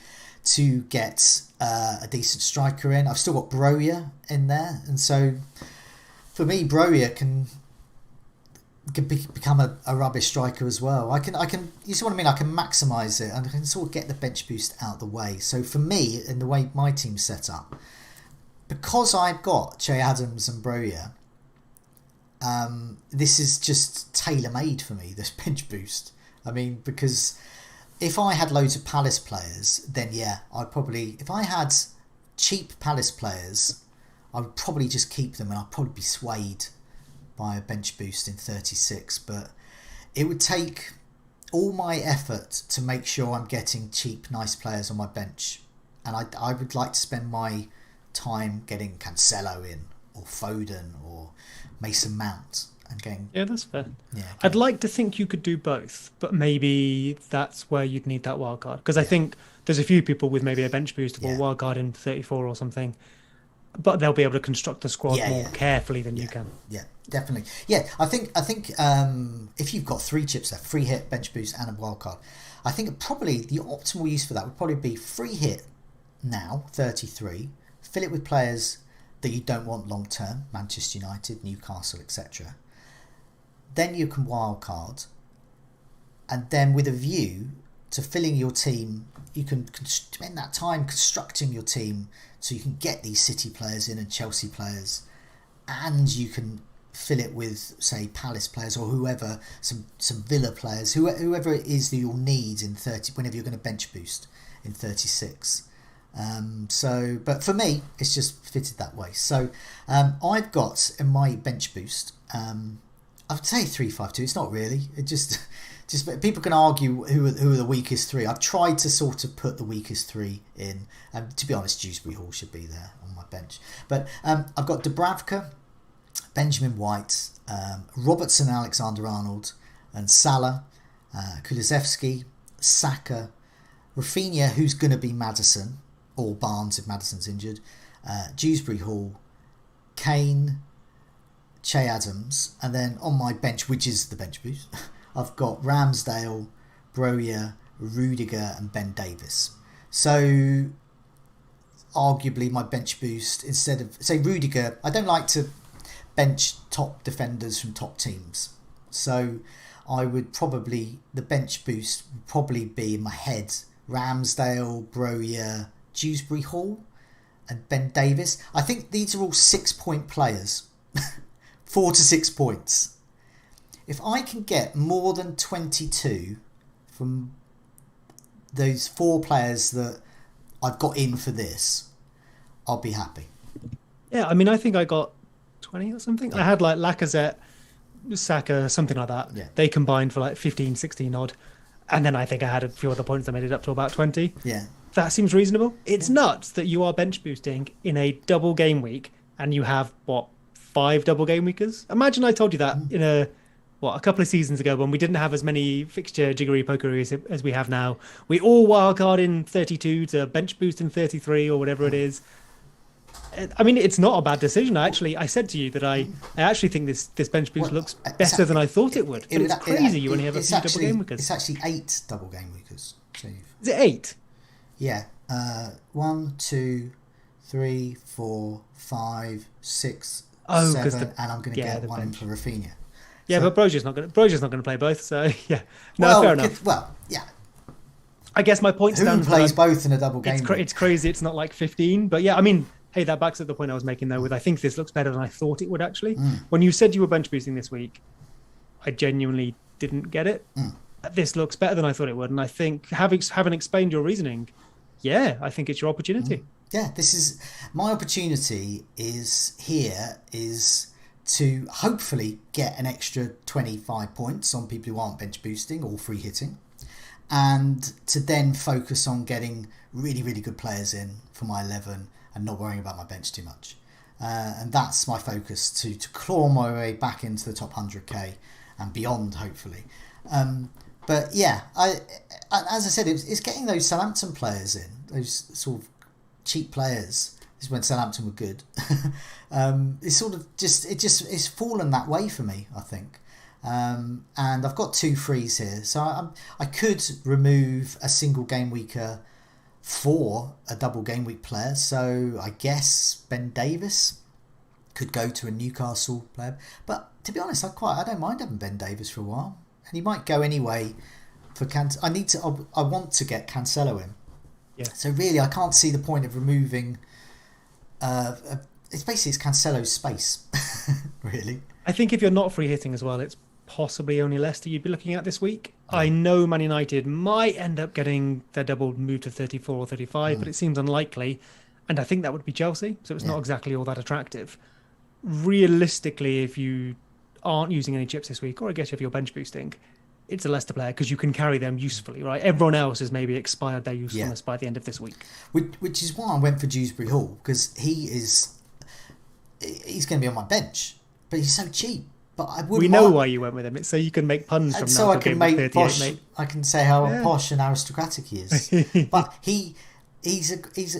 to get a decent striker in. I've still got Broja in there, and so for me, Broja can become a rubbish striker as well. I can you see what I mean? I can maximise it, and I can sort of get the bench boost out of the way. So for me, in the way my team's set up, because I've got Che Adams and Broja, this is just tailor-made for me, this bench boost. I mean, because if I had loads of Palace players, then yeah, if I had cheap Palace players, I would probably just keep them, and I'd probably be swayed by a bench boost in 36. But it would take all my effort to make sure I'm getting cheap, nice players on my bench. And I would like to spend my time getting Cancelo in, or Foden, or Mason Mount, and getting... Yeah, that's fair. Yeah, I'd like to think you could do both, but maybe that's where you'd need that wild card, because I think there's a few people with maybe a bench boost or wild card in 34 or something, but they'll be able to construct the squad more carefully than you can. Yeah, definitely. Yeah, I think if you've got 3 chips there, free hit, bench boost, and a wild card, I think probably the optimal use for that would probably be free hit now, 33, fill it with players that you don't want long term, Manchester United, Newcastle, etc. Then you can wildcard, and then with a view to filling your team, you can spend that time constructing your team so you can get these City players in and Chelsea players, and you can fill it with, say, Palace players or whoever, some Villa players, whoever it is that you'll need in 30 whenever you're going to bench boost in 36. But for me, it's just fitted that way. So I've got in my bench boost, I'd say 3-5-2. It's not really. It just people can argue who are the weakest 3. I've tried to sort of put the weakest 3 in, and to be honest, Dewsbury Hall should be there on my bench. But I've got Dubravka, Benjamin White, Robertson, Alexander-Arnold, and Salah, Kulusevski, Saka, Rafinha, who's going to be Maddison, or Barnes if Maddison's injured, Dewsbury Hall, Kane, Che Adams, and then on my bench, which is the bench boost, I've got Ramsdale, Broja, Rudiger, and Ben Davis. So arguably my bench boost, instead of, say, Rudiger, I don't like to bench top defenders from top teams. So I would probably, the bench boost would probably be in my head, Ramsdale, Broja, Dewsbury Hall, and Ben Davis. I think these are all 6-point players. 4 to 6 points. If I can get more than 22 from those 4 players that I've got in for this, I'll be happy. Yeah, I mean, I think I got 20 or something. Yeah. I had like Lacazette, Saka, something like that. Yeah. They combined for like 15, 16 odd. And then I think I had a few other points that made it up to about 20. Yeah. That seems reasonable. It's nuts that you are bench boosting in a double game week and you have, 5 double game weekers? Imagine I told you that in a couple of seasons ago when we didn't have as many fixture jiggery pokery as we have now. We all wildcard in 32 to bench boost in 33 or whatever it is. I mean, it's not a bad decision. I said to you that I actually think this bench boost looks better than I thought it would. But it's crazy you only have a few double game weekers. It's actually 8 double game weekers. So is it 8? Yeah. 1, 2, 3, 4, 5, 6, 7, and I'm going to get one bench. For Rafinha. Yeah, so, but Broja's not going to play both. So yeah, no, fair enough. Well, yeah. I guess my point Who stands. plays both in a double game? It's crazy. It's not like 15, but yeah, I mean, hey, that backs up the point I was making though. With I think this looks better than I thought it would actually. When you said you were bench boosting this week, I genuinely didn't get it. This looks better than I thought it would, and I think having explained your reasoning, yeah, I think it's your opportunity. Yeah, this is my opportunity. Is to hopefully get an extra 25 points on people who aren't bench boosting or free hitting, and to then focus on getting really, really good players in for my 11 and not worrying about my bench too much. And that's my focus, to claw my way back into the top 100k and beyond, hopefully. But yeah, as I said, it's getting those Southampton players in, those sort of cheap players. This is when Southampton were good. It's sort of it's fallen that way for me, I think. And I've got 2 frees here, so I could remove a single game weeker for a double game week player. So I guess Ben Davis could go to a Newcastle player. But to be honest, I don't mind having Ben Davis for a while, and he might go anyway. For I want to get Cancelo in. Yeah. So really, I can't see the point of removing. It's Cancelo's space, really. I think if you're not free hitting as well, it's possibly only Leicester you'd be looking at this week. I know Man United might end up getting their double move to 34 or 35, but it seems unlikely. And I think that would be Chelsea, so it's not exactly all that attractive. Realistically, if you aren't using any chips this week, or I guess if you're bench boosting, it's a Leicester player because you can carry them usefully, right? Everyone else has maybe expired their usefulness by the end of this week. Which is why I went for Dewsbury Hall, because he's going to be on my bench, but he's so cheap. But we know why you went with him. It's so you can make puns from so now. I can make posh. Mate. I can say how posh and aristocratic he is. But he's a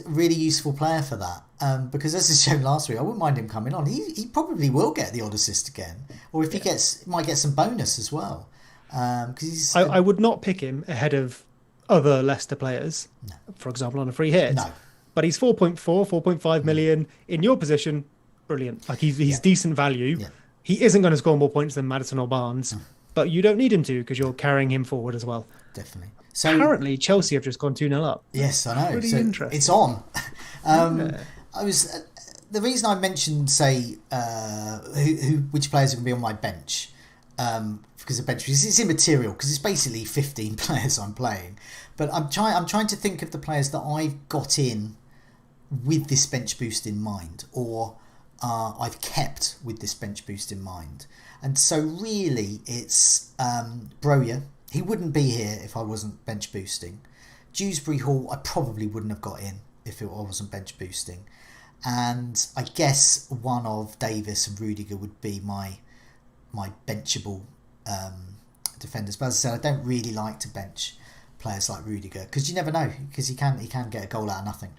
really useful player for that. Because as I shown last week, I wouldn't mind him coming on. He probably will get the odd assist again, or if he might get some bonus as well. Because I would not pick him ahead of other Leicester players, for example, on a free hit. No. But he's 4.5 million in your position. Brilliant. Like he's decent value. Yeah. He isn't going to score more points than Maddison or Barnes, but you don't need him to because you're carrying him forward as well. Definitely. So apparently Chelsea have just gone 2-0 up. Yes, I know. Pretty so interesting. It's on. I was the reason I mentioned which players are going to be on my bench. Because the bench is immaterial, because it's basically 15 players I'm playing, but I'm trying to think of the players that I've got in with this bench boost in mind, or I've kept with this bench boost in mind. And so really it's Broja. He wouldn't be here if I wasn't bench boosting. Dewsbury Hall I probably wouldn't have got in if I wasn't bench boosting. And I guess one of Davis and Rudiger would be my benchable defenders. But as I said, I don't really like to bench players like Rudiger, because you never know, because he can get a goal out of nothing.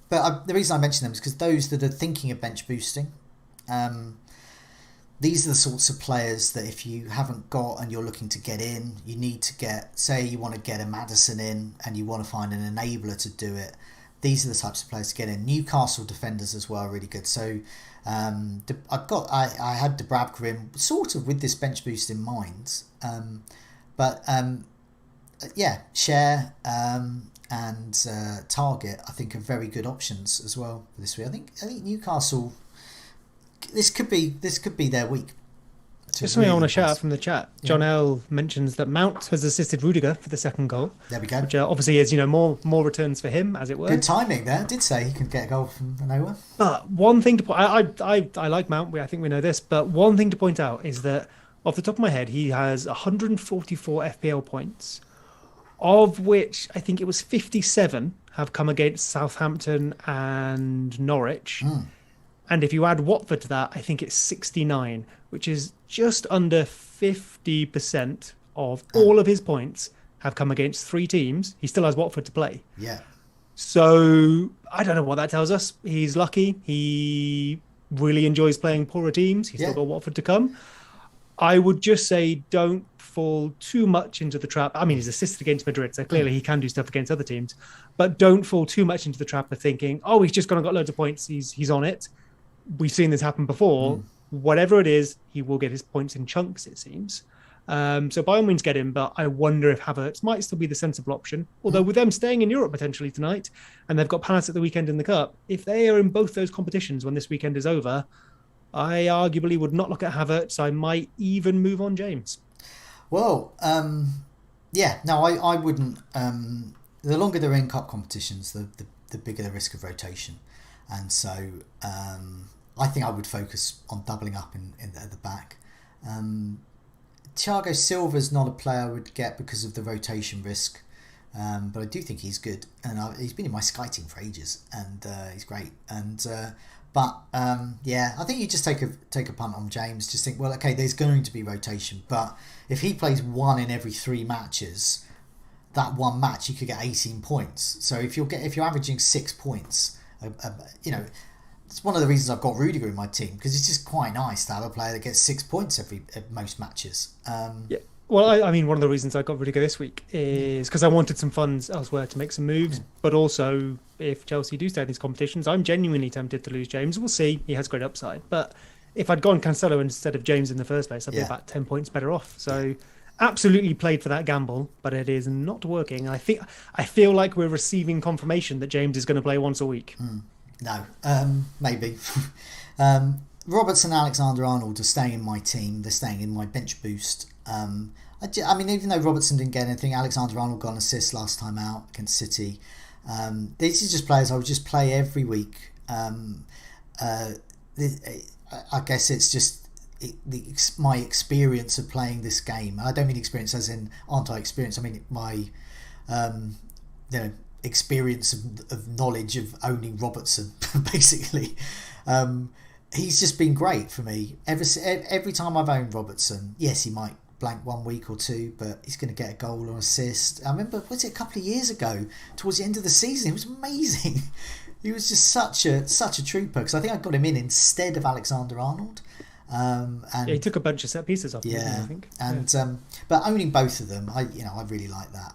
The reason I mention them is because those that are thinking of bench boosting, these are the sorts of players that if you haven't got and you're looking to get in, you need to get, say you want to get a Maddison in and you want to find an enabler to do it. These are the types of players to get in. Newcastle defenders as well are really good. So I had Dubravka in sort of with this bench boost in mind. Share and Target I think are very good options as well for this week. I think Newcastle, this could be their week. Just something I want to shout out from the chat. John L mentions that Mount has assisted Rudiger for the second goal. There we go. Which obviously is more returns for him, as it were. Good timing there. I did say he could get a goal from nowhere. But one thing to point, I like Mount. I think we know this. But one thing to point out is that off the top of my head, he has 144 FPL points, of which I think it was 57 have come against Southampton and Norwich. And if you add Watford to that, I think it's 69, which is just under 50% of all of his points have come against 3 teams. He still has Watford to play. Yeah. So I don't know what that tells us. He's lucky. He really enjoys playing poorer teams. He's still got Watford to come. I would just say don't fall too much into the trap. I mean, he's assisted against Madrid, so clearly he can do stuff against other teams. But don't fall too much into the trap of thinking, oh, he's just gone and got loads of points. He's on it. We've seen this happen before. Whatever it is, he will get his points in chunks, it seems. So by all means get him, but I wonder if Havertz might still be the sensible option. Although with them staying in Europe potentially tonight, and they've got Palace at the weekend in the Cup, if they are in both those competitions when this weekend is over, I arguably would not look at Havertz. I might even move on James. Well, yeah, no, I wouldn't. The longer they're in cup competitions, the bigger the risk of rotation. And so I think I would focus on doubling up at the back. Thiago Silva's not a player I would get because of the rotation risk. But I do think he's good. And he's been in my Sky team for ages. And he's great. And yeah, I think you just take a punt on James. Just think, well, okay, there's going to be rotation, but if he plays one in every 3 matches, that one match you could get 18 points. So if you're averaging 6 points, it's one of the reasons I've got Rudiger in my team, because it's just quite nice to have a player that gets 6 points at most matches. Yeah. Well, I mean, one of the reasons I got Rudiger this week is because I wanted some funds elsewhere to make some moves, but also if Chelsea do stay in these competitions, I'm genuinely tempted to lose James. We'll see. He has great upside. But if I'd gone Cancelo instead of James in the first place, I'd be about 10 points better off. So absolutely played for that gamble, but it is not working. I feel like we're receiving confirmation that James is going to play once a week. No, maybe. Robertson and Alexander-Arnold are staying in my team. They're staying in my bench boost. I mean, even though Robertson didn't get anything, Alexander-Arnold got an assist last time out against City. These are just players I would just play every week. I guess it's just my experience of playing this game. I don't mean experience as in aren't I experienced. I mean my experience of knowledge of owning Robertson, basically. He's just been great for me. Every time I've owned Robertson, yes, he might blank 1 week or 2, but he's going to get a goal or assist. I remember, was it a couple of years ago, towards the end of the season, it was amazing. He was just such a trooper, because I think I got him in instead of Alexander-Arnold. And he took a bunch of set pieces off him, I think. And but owning both of them, I really like that.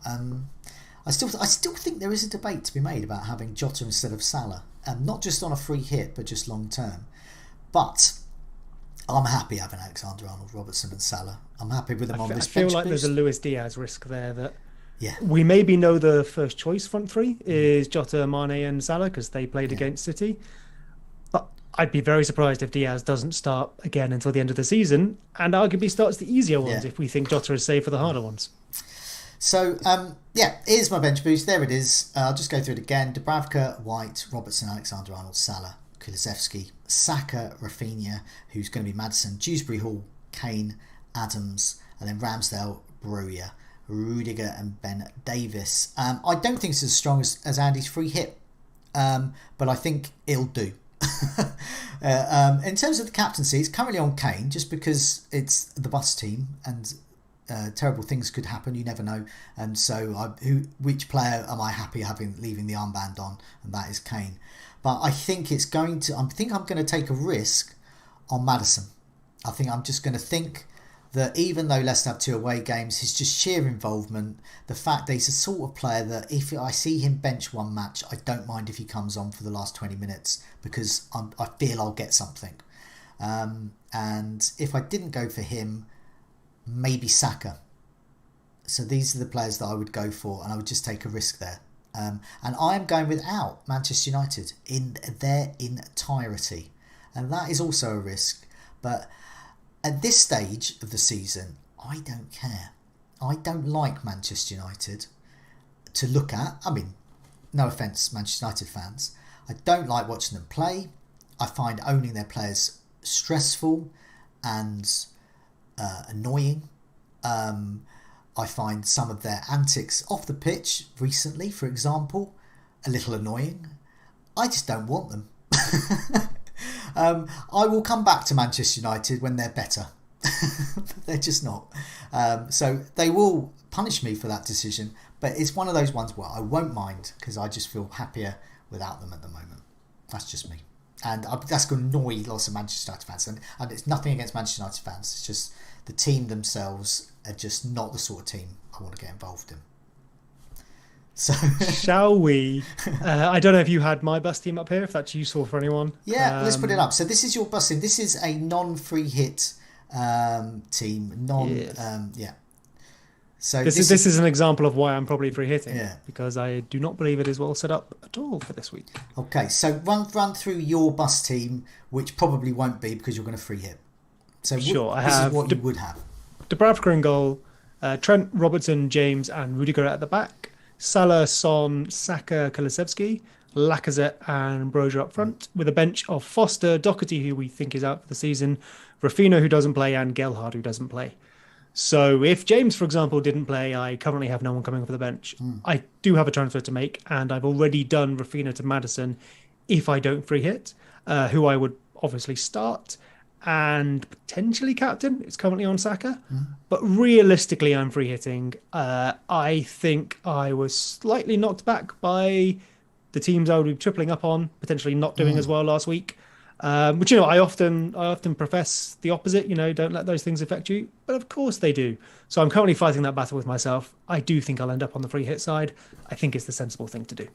I still think there is a debate to be made about having Jota instead of Salah, not just on a free hit, but just long term. But I'm happy having Alexander-Arnold, Robertson and Salah. I'm happy with them on this bench boost. I feel like there's a Luis Diaz risk there that we maybe know the first choice front three is Jota, Mane and Salah because they played against City. But I'd be very surprised if Diaz doesn't start again until the end of the season, and arguably starts the easier ones if we think Jota is safe for the harder ones. So, here's my bench boost. There it is. I'll just go through it again. Dubravka, White, Robertson, Alexander-Arnold, Salah, Kulusevski, Saka, Rafinha, who's going to be Maddison, Dewsbury Hall, Kane, Adams, and then Ramsdale, Broja, Rudiger and Ben Davis. I don't think it's as strong as Andy's free hit, but I think it'll do. In terms of the captaincy, it's currently on Kane just because it's the bus team and terrible things could happen, you never know, and so which player am I happy leaving the armband on, and that is Kane. But I think I'm going to take a risk on Maddison. I think I'm just going to think that even though Leicester have 2 away games, his just sheer involvement, the fact that he's the sort of player that if I see him bench one match, I don't mind if he comes on for the last 20 minutes because I feel I'll get something. And if I didn't go for him, maybe Saka. So these are the players that I would go for, and I would just take a risk there. And I am going without Manchester United in their entirety, and that is also a risk. But at this stage of the season, I don't care. I don't like Manchester United to look at. I mean, no offence, Manchester United fans. I don't like watching them play. I find owning their players stressful and annoying. I find some of their antics off the pitch recently, for example, a little annoying. I just don't want them. I will come back to Manchester United when they're better. They're just not. So they will punish me for that decision, but it's one of those ones where I won't mind because I just feel happier without them at the moment. That's just me. And that's going to annoy lots of Manchester United fans. And it's nothing against Manchester United fans. It's just the team themselves are just not the sort of team I want to get involved in. So shall we? I don't know if you had my bus team up here, if that's useful for anyone. Yeah, let's put it up. So this is your bus team. This is a non-free hit team. Yeah. So this is an example of why I'm probably free hitting. Yeah. Because I do not believe it is well set up at all for this week. Okay, so run through your bus team, which probably won't be because you're going to free hit. So sure, this is what you would have. Dubravka in goal, Trent, Robertson, James, and Rudiger at the back. Salah, Son, Saka, Kulusevski, Lacazette, and Broja up front, with a bench of Foster, Doherty, who we think is out for the season, Rafinha, who doesn't play, and Gelhardt, who doesn't play. So if James, for example, didn't play, I currently have no one coming off the bench. I do have a transfer to make, and I've already done Rafinha to Maddison if I don't free hit, who I would obviously start and potentially captain. It's currently on Saka. But realistically, I'm free hitting. I think I was slightly knocked back by the teams I would be tripling up on, potentially not doing as well last week. Which, I often profess the opposite, don't let those things affect you. But of course they do. So I'm currently fighting that battle with myself. I do think I'll end up on the free hit side. I think it's the sensible thing to do.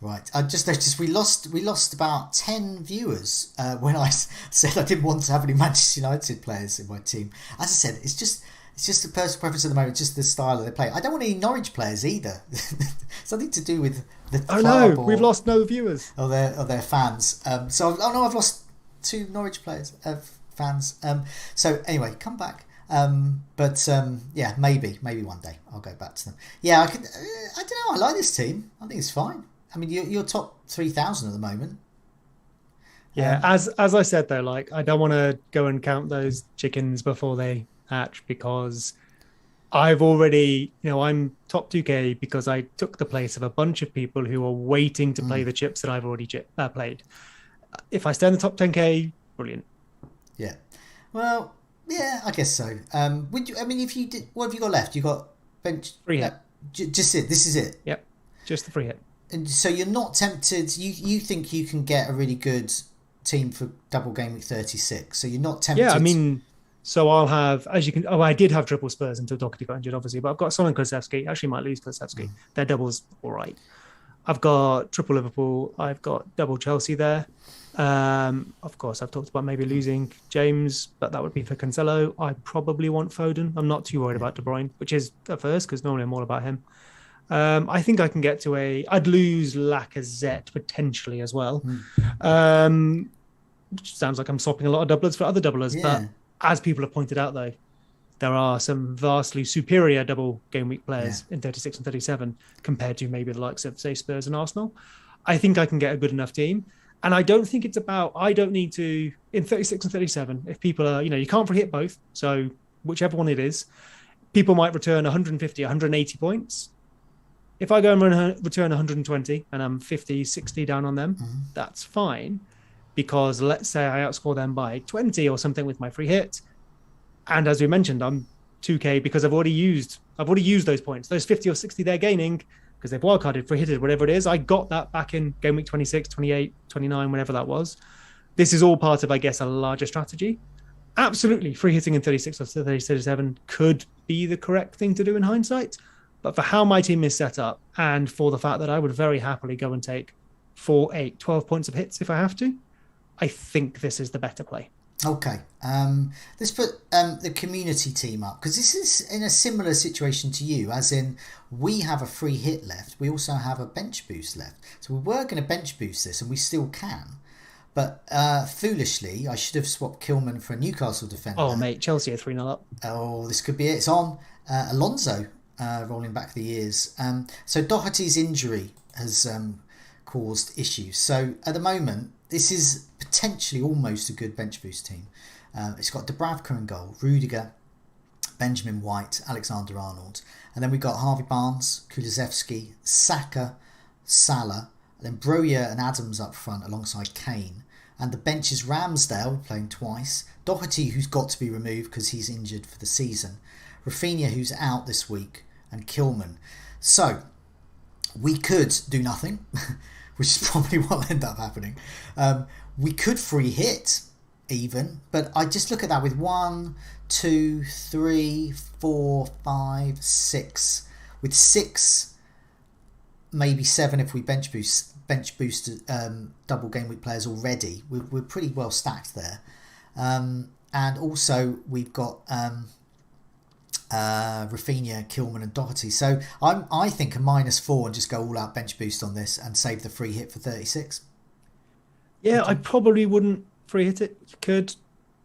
Right. I just noticed we lost about 10 viewers when I said I didn't want to have any Manchester United players in my team. As I said, it's just the personal preference at the moment, just the style of they play. I don't want any Norwich players either. Something to do with the no, we've lost no viewers. Or their fans. I've lost 2 Norwich players fans. So anyway, come back. Yeah, maybe one day I'll go back to them. Yeah, I don't know. I like this team. I think it's fine. I mean, you're top 3,000 at the moment. Yeah, as I said though, I don't want to go and count those chickens before they hatch, because I've already, I'm top 2k because I took the place of a bunch of people who are waiting to play the chips that I've already played. If I stay in the top 10k, brilliant. Yeah. Well, yeah, I guess so. If you did, what have you got left? You got bench free hit. Just it. This is it. Yep, just the free hit. And so you're not tempted. You think you can get a really good team for Double Gameweek 36. So you're not tempted. Yeah, so I'll have, as you can. Oh, I did have triple Spurs until Doherty got injured, obviously. But I've got Son and Kulusevski. Actually, might lose Kulusevski. Their double's all right. I've got triple Liverpool. I've got double Chelsea there. Of course, I've talked about maybe losing James, but that would be for Cancelo. I probably want Foden. I'm not too worried about De Bruyne, which is at first because normally I'm all about him. I think I can get to I'd lose Lacazette potentially as well. Which sounds like I'm swapping a lot of doublers for other doublers. Yeah. But as people have pointed out, though, there are some vastly superior double game week players in 36 and 37 compared to maybe the likes of, say, Spurs and Arsenal. I think I can get a good enough team. And I don't think it's about, I don't need to, in 36 and 37, if people are, you can't free hit both. So whichever one it is, people might return 150, 180 points. If I go and return 120 and I'm 50, 60 down on them, that's fine. Because let's say I outscore them by 20 or something with my free hit. And as we mentioned, I'm 2k because I've already used those points. Those 50 or 60 they're gaining because they've wildcarded, free hitted, whatever it is. I got that back in game week 26, 28, 29, whenever that was. This is all part of, I guess, a larger strategy. Absolutely, free hitting in 36 or 37 could be the correct thing to do in hindsight. But for how my team is set up and for the fact that I would very happily go and take 4, 8, 12 points of hits if I have to, I think this is the better play. Okay. Let's put the community team up, because this is in a similar situation to you, as in we have a free hit left. We also have a bench boost left. So we were going to bench boost this, and we still can. But foolishly, I should have swapped Kilman for a Newcastle defender. Oh, mate, Chelsea are 3-0 up. Oh, this could be it. It's on. Alonso rolling back the years. So Doherty's injury has caused issues. So at the moment, this is potentially almost a good bench boost team. It's got Dubravka in goal, Rudiger, Benjamin White, Alexander-Arnold. And then we've got Harvey Barnes, Kulusevski, Saka, Salah, and then Broja and Adams up front alongside Kane. And the bench is Ramsdale, playing twice, Doherty, who's got to be removed because he's injured for the season, Rafinha, who's out this week, and Kilman. So we could do nothing, which is probably what will end up happening. We could free hit even, but I just look at that with 1, 2, 3, 4, 5, 6. With 6, maybe 7 if we bench boost double game week players already. We're pretty well stacked there. and also we've got Rafinha, Kilman and Doherty. So I think a -4 and just go all out bench boost on this and save the free hit for 36. Yeah, I probably wouldn't free hit it. You could.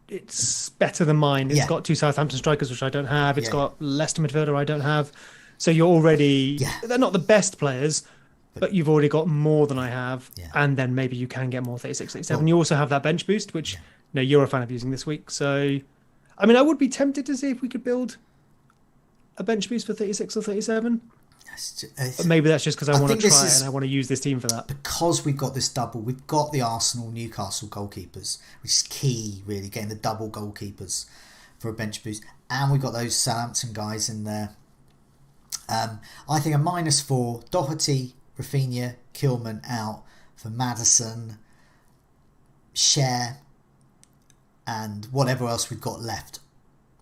It's better than mine. It's got 2 Southampton strikers, which I don't have. It's got Leicester midfielder I don't have. So you're already... They're not the best players, but you've already got more than I have. Yeah. And then maybe you can get more 36, 37. Well, you also have that bench boost, which you're a fan of using this week. So, I mean, I would be tempted to see if we could build a bench boost for 36 or 37. But maybe that's just because I want to try and I want to use this team for that. Because we've got this double, we've got the Arsenal, Newcastle goalkeepers, which is key, really, getting the double goalkeepers for a bench boost. And we've got those Southampton guys in there. I think a -4, Doherty, Rafinha, Kilman out for Maddison, Share, and whatever else we've got left,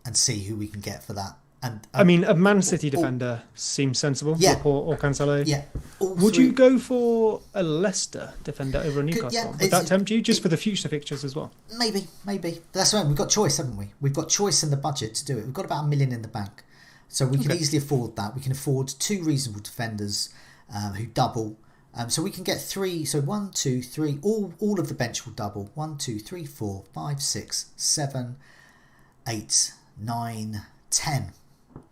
and see who we can get for that. And I mean, a Man City defender seems sensible. Yeah. Laporte or Cancelo. Yeah. Would you go for a Leicester defender over a Newcastle? Would that tempt you, just for the future fixtures as well? Maybe. But that's right. We've got choice, haven't we? We've got choice in the budget to do it. We've got about £1 million in the bank, so we can easily afford that. We can afford 2 reasonable defenders who double. So we can get 3. So 1, 2, 3. All of the bench will double. 1, 2, 3, 4, 5, 6, 7, 8, 9, 10.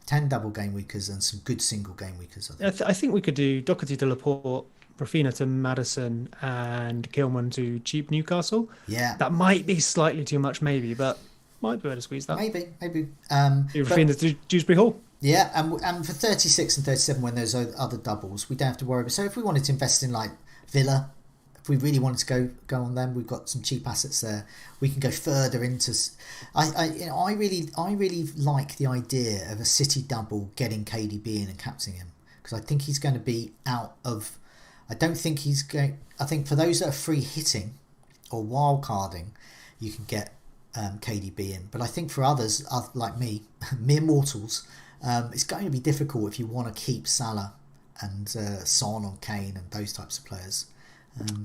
10 double game weekers and some good single game weekers. I think we could do Doherty to Laporte, Rafinha to Maddison, and Kilman to cheap Newcastle. Yeah. That might be slightly too much, maybe, but might be able to squeeze that. Maybe. Rafinha to Dewsbury Hall. Yeah, and for 36 and 37, when there's other doubles, we don't have to worry. So if we wanted to invest in like Villa, if we really wanted to go on them, we've got some cheap assets there. We can go further into. I really like the idea of a City double getting KDB in and captaining him, because I think he's going to be out of. I don't think he's going. I think for those that are free hitting or wild carding, you can get KDB in. But I think for others like me, mere mortals, it's going to be difficult if you want to keep Salah and Son or Kane and those types of players.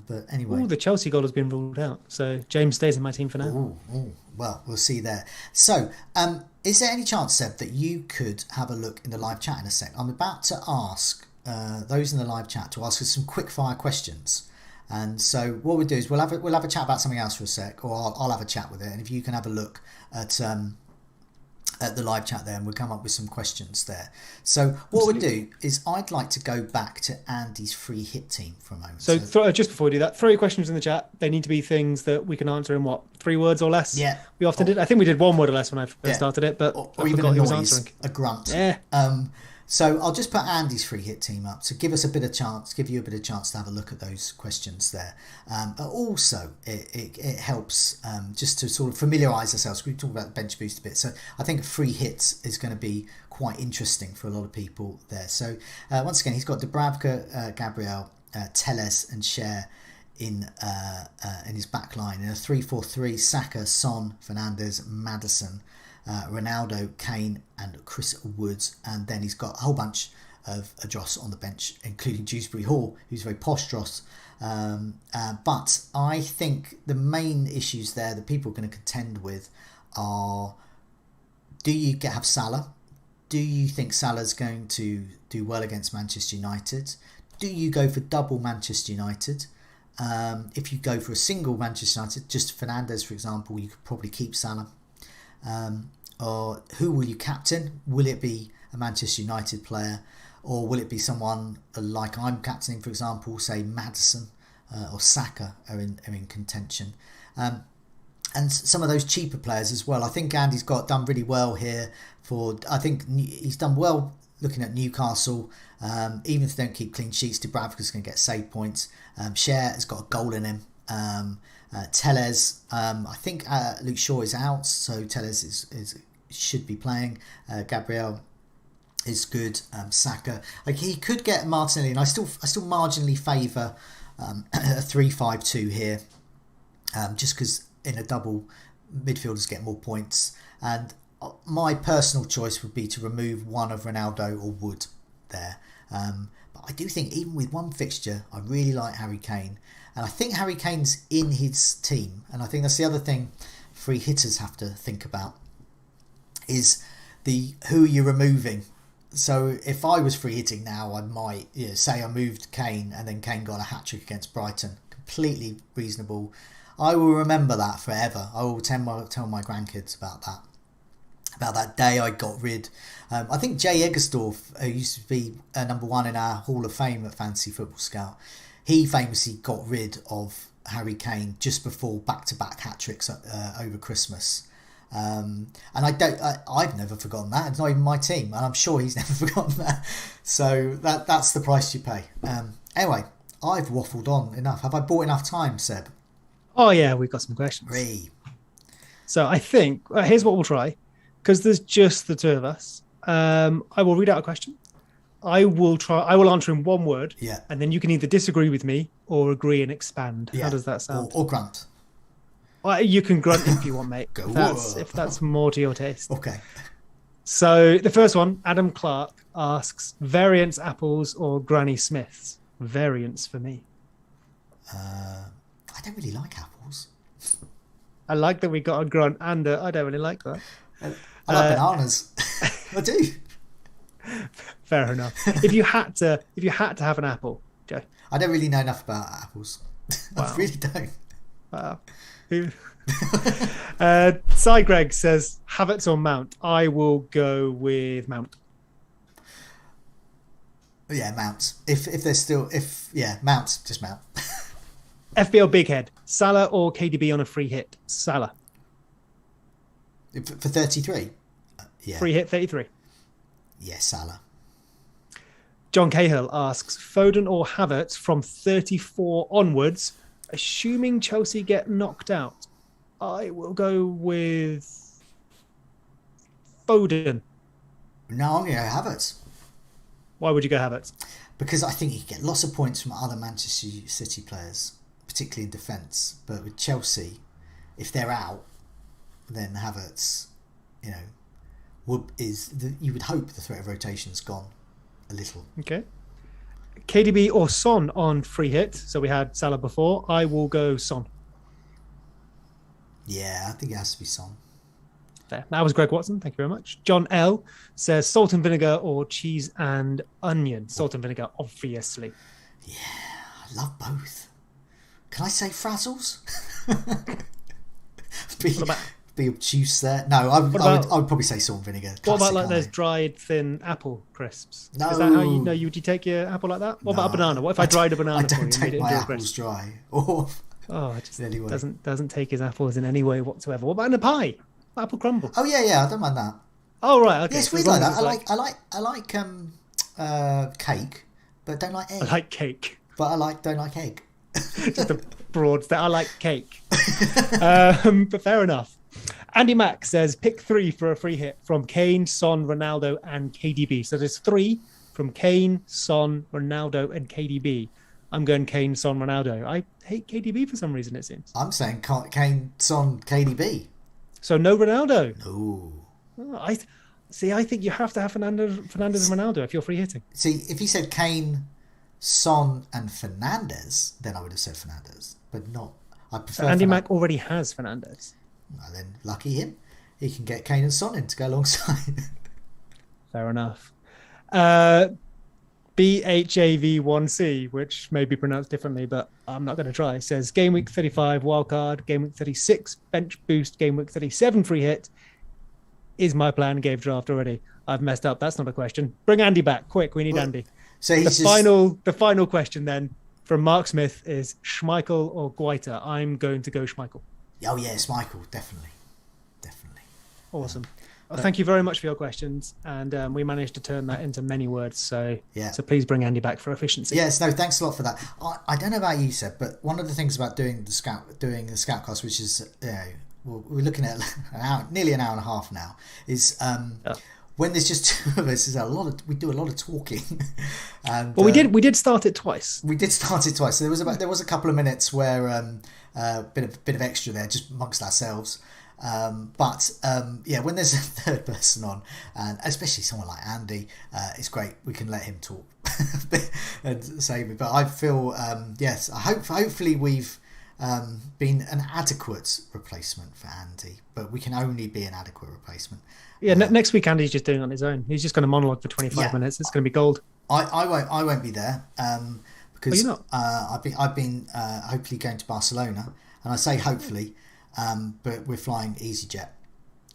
But anyway, the Chelsea goal has been ruled out, so James stays in my team for now. Well, we'll see there. So, is there any chance, Seb, that you could have a look in the live chat in a sec? I'm about to ask those in the live chat to ask us some quick fire questions, and so what we'll do is we'll have a chat about something else for a sec, or I'll have a chat with it, and if you can have a look at the live chat there, and we'll come up with some questions there. So what we'll do is I'd like to go back to Andy's free hit team for a moment. So just before we do that, throw your questions in the chat. They need to be things that we can answer in 3 words or less. Yeah. We often did. I think we did 1 word or less when I first started it, but or I even forgot a he was noise, answering. a grunt. Yeah. So I'll just put Andy's free hit team up to give you a bit of chance to have a look at those questions there. But also it helps just to sort of familiarise ourselves. We talked about the bench boost a bit, so I think free hits is going to be quite interesting for a lot of people there. So once again, he's got Dubravka, Gabriel, Telles and Cher in his back line in a 3-4-3. Saka, Son, Fernandes, Maddison, Ronaldo, Kane and Chris Woods, and then he's got a whole bunch of Dross on the bench, including Dewsbury Hall, who's very posh Dross. But I think the main issues there that people are going to contend with are: do you have Salah? Do you think Salah's going to do well against Manchester United? Do you go for double Manchester United? If you go for a single Manchester United, just Fernandes, for example, you could probably keep Salah. Or who will you captain? Will it be a Manchester United player, or will it be someone like I'm captaining, for example, say Maddison or Saka are in contention, and some of those cheaper players as well. I think Andy's done really well here. I think he's done well looking at Newcastle. Even if they don't keep clean sheets, Dubravka's going to get save points. Cher has got a goal in him. Telles, I think Luke Shaw is out, so Telles should be playing. Gabriel is good. Saka, he could get Martinelli, and I still marginally favour a 3-5-2 here, just because in a double midfielders get more points, and my personal choice would be to remove one of Ronaldo or Wood there. But I do think even with one fixture, I really like Harry Kane. And I think Harry Kane's in his team. And I think that's the other thing free hitters have to think about is who you're removing. So if I was free hitting now, I might say I moved Kane and then Kane got a hat-trick against Brighton. Completely reasonable. I will remember that forever. I will tell my grandkids about that day I got rid. I think Jay Eggersdorf, who used to be number 1 in our Hall of Fame at Fantasy Football Scout, he famously got rid of Harry Kane just before back-to-back hat-tricks over Christmas. And I've never forgotten that. It's not even my team, and I'm sure he's never forgotten that. So that's the price you pay. Anyway, I've waffled on enough. Have I bought enough time, Seb? Oh yeah, we've got some questions. So I think here's what we'll try, because there's just the two of us. I will read out a question. I will answer in one word. Yeah. And then you can either disagree with me or agree and expand. Yeah. How does that sound? Or grunt. Well, you can grunt if you want, mate. if that's more to your taste. Okay. So the first one, Adam Clark asks, variants apples or Granny Smiths? Variants for me. I don't really like apples. I like that we got a grunt and I don't really like that. I like bananas. I do. Fair enough. If you had to have an apple, Joe. I don't really know enough about apples. Wow. I really don't. Wow. Cy Greg says Havertz or Mount. I will go with Mount. Yeah, Mount. If there's still Mount, just Mount. FPL Big Head, Salah or KDB on a free hit? Salah. For 33? Yeah. Free hit 33. Yeah, Salah. John Cahill asks, Foden or Havertz from 34 onwards, assuming Chelsea get knocked out? I will go with Foden. No, I'm going to go Havertz. Why would you go Havertz? Because I think you get lots of points from other Manchester City players, particularly in defence. But with Chelsea, if they're out, then Havertz, you would hope the threat of rotation's gone a little. Okay. KDB or Son on free hit. So we had Salah before. I will go Son. Yeah, I think it has to be Son. There. That was Greg Watson. Thank you very much. John L says salt and vinegar or cheese and onion. Salt and vinegar, obviously. Yeah, I love both. Can I say frazzles? Be obtuse there. No, I would probably say salt and vinegar. Classic, what about like those dried thin apple crisps? No. Is that how would you take your apple like that? What about a banana? What if I dried a banana? I don't take my apples dry. It just anyway. doesn't take his apples in any way whatsoever. What about in a pie? Apple crumble. Oh yeah, I don't mind that. Oh right, okay. Yeah, it's weird like that. I like cake, but don't like egg. I like cake, but don't like egg. Just a broad state. I like cake. But fair enough. Andy Mack says pick 3 for a free hit from Kane, Son, Ronaldo, and KDB. So there's 3 from Kane, Son, Ronaldo, and KDB. I'm going Kane, Son, Ronaldo. I hate KDB for some reason, it seems. I'm saying Kane, Son, KDB. So no Ronaldo. No. Oh, I think you have to have Fernandes and Ronaldo if you're free hitting. See, if he said Kane, Son, and Fernandes, then I would have said Fernandes, but not. I prefer. So Andy Mack already has Fernandes. Well, then lucky him. He can get Kane and Son in to go alongside. Fair enough. BHAV1C, which may be pronounced differently, but I'm not going to try, says Game Week 35 wildcard, Game Week 36 bench boost, Game Week 37 free hit. Is my plan gave draft already? I've messed up. That's not a question. Bring Andy back. Quick, we need Andy. So the final question then from Mark Smith is Schmeichel or Guaita? I'm going to go Schmeichel. Oh yeah, Schmeichel, definitely. Awesome. Well, thank you very much for your questions, and we managed to turn that into many words. So please bring Andy back for efficiency. Yes, no, thanks a lot for that. I don't know about you, Seb, but one of the things about doing the Scoutcast, which is we're looking at nearly an hour and a half now, is when there's just two of us, we do a lot of talking. And we did start it twice. We did start it twice. So there was a couple of minutes where bit of extra there just amongst ourselves. But when there's a third person on, and especially someone like Andy, it's great. We can let him talk and save me. But I feel hopefully we've been an adequate replacement for Andy, but we can only be an adequate replacement. Yeah, next week Andy's just doing it on his own. He's just going to monologue for 25 minutes. It's going to be gold. I won't be there because you're not? I've been hopefully going to Barcelona, and I say hopefully, but we're flying EasyJet,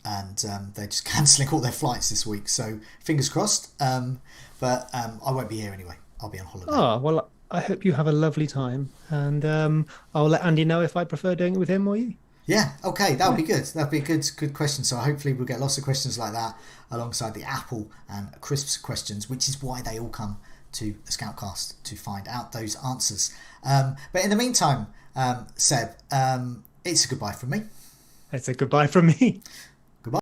and they're just cancelling all their flights this week. So fingers crossed. But I won't be here anyway. I'll be on holiday. Oh, well, I hope you have a lovely time, and I'll let Andy know if I prefer doing it with him or you. Yeah, okay, that'll be good. That'll be a good question. So hopefully we'll get lots of questions like that alongside the Apple and Crisps questions, which is why they all come to the Scoutcast to find out those answers. But in the meantime, Seb, it's a goodbye from me. It's a goodbye from me.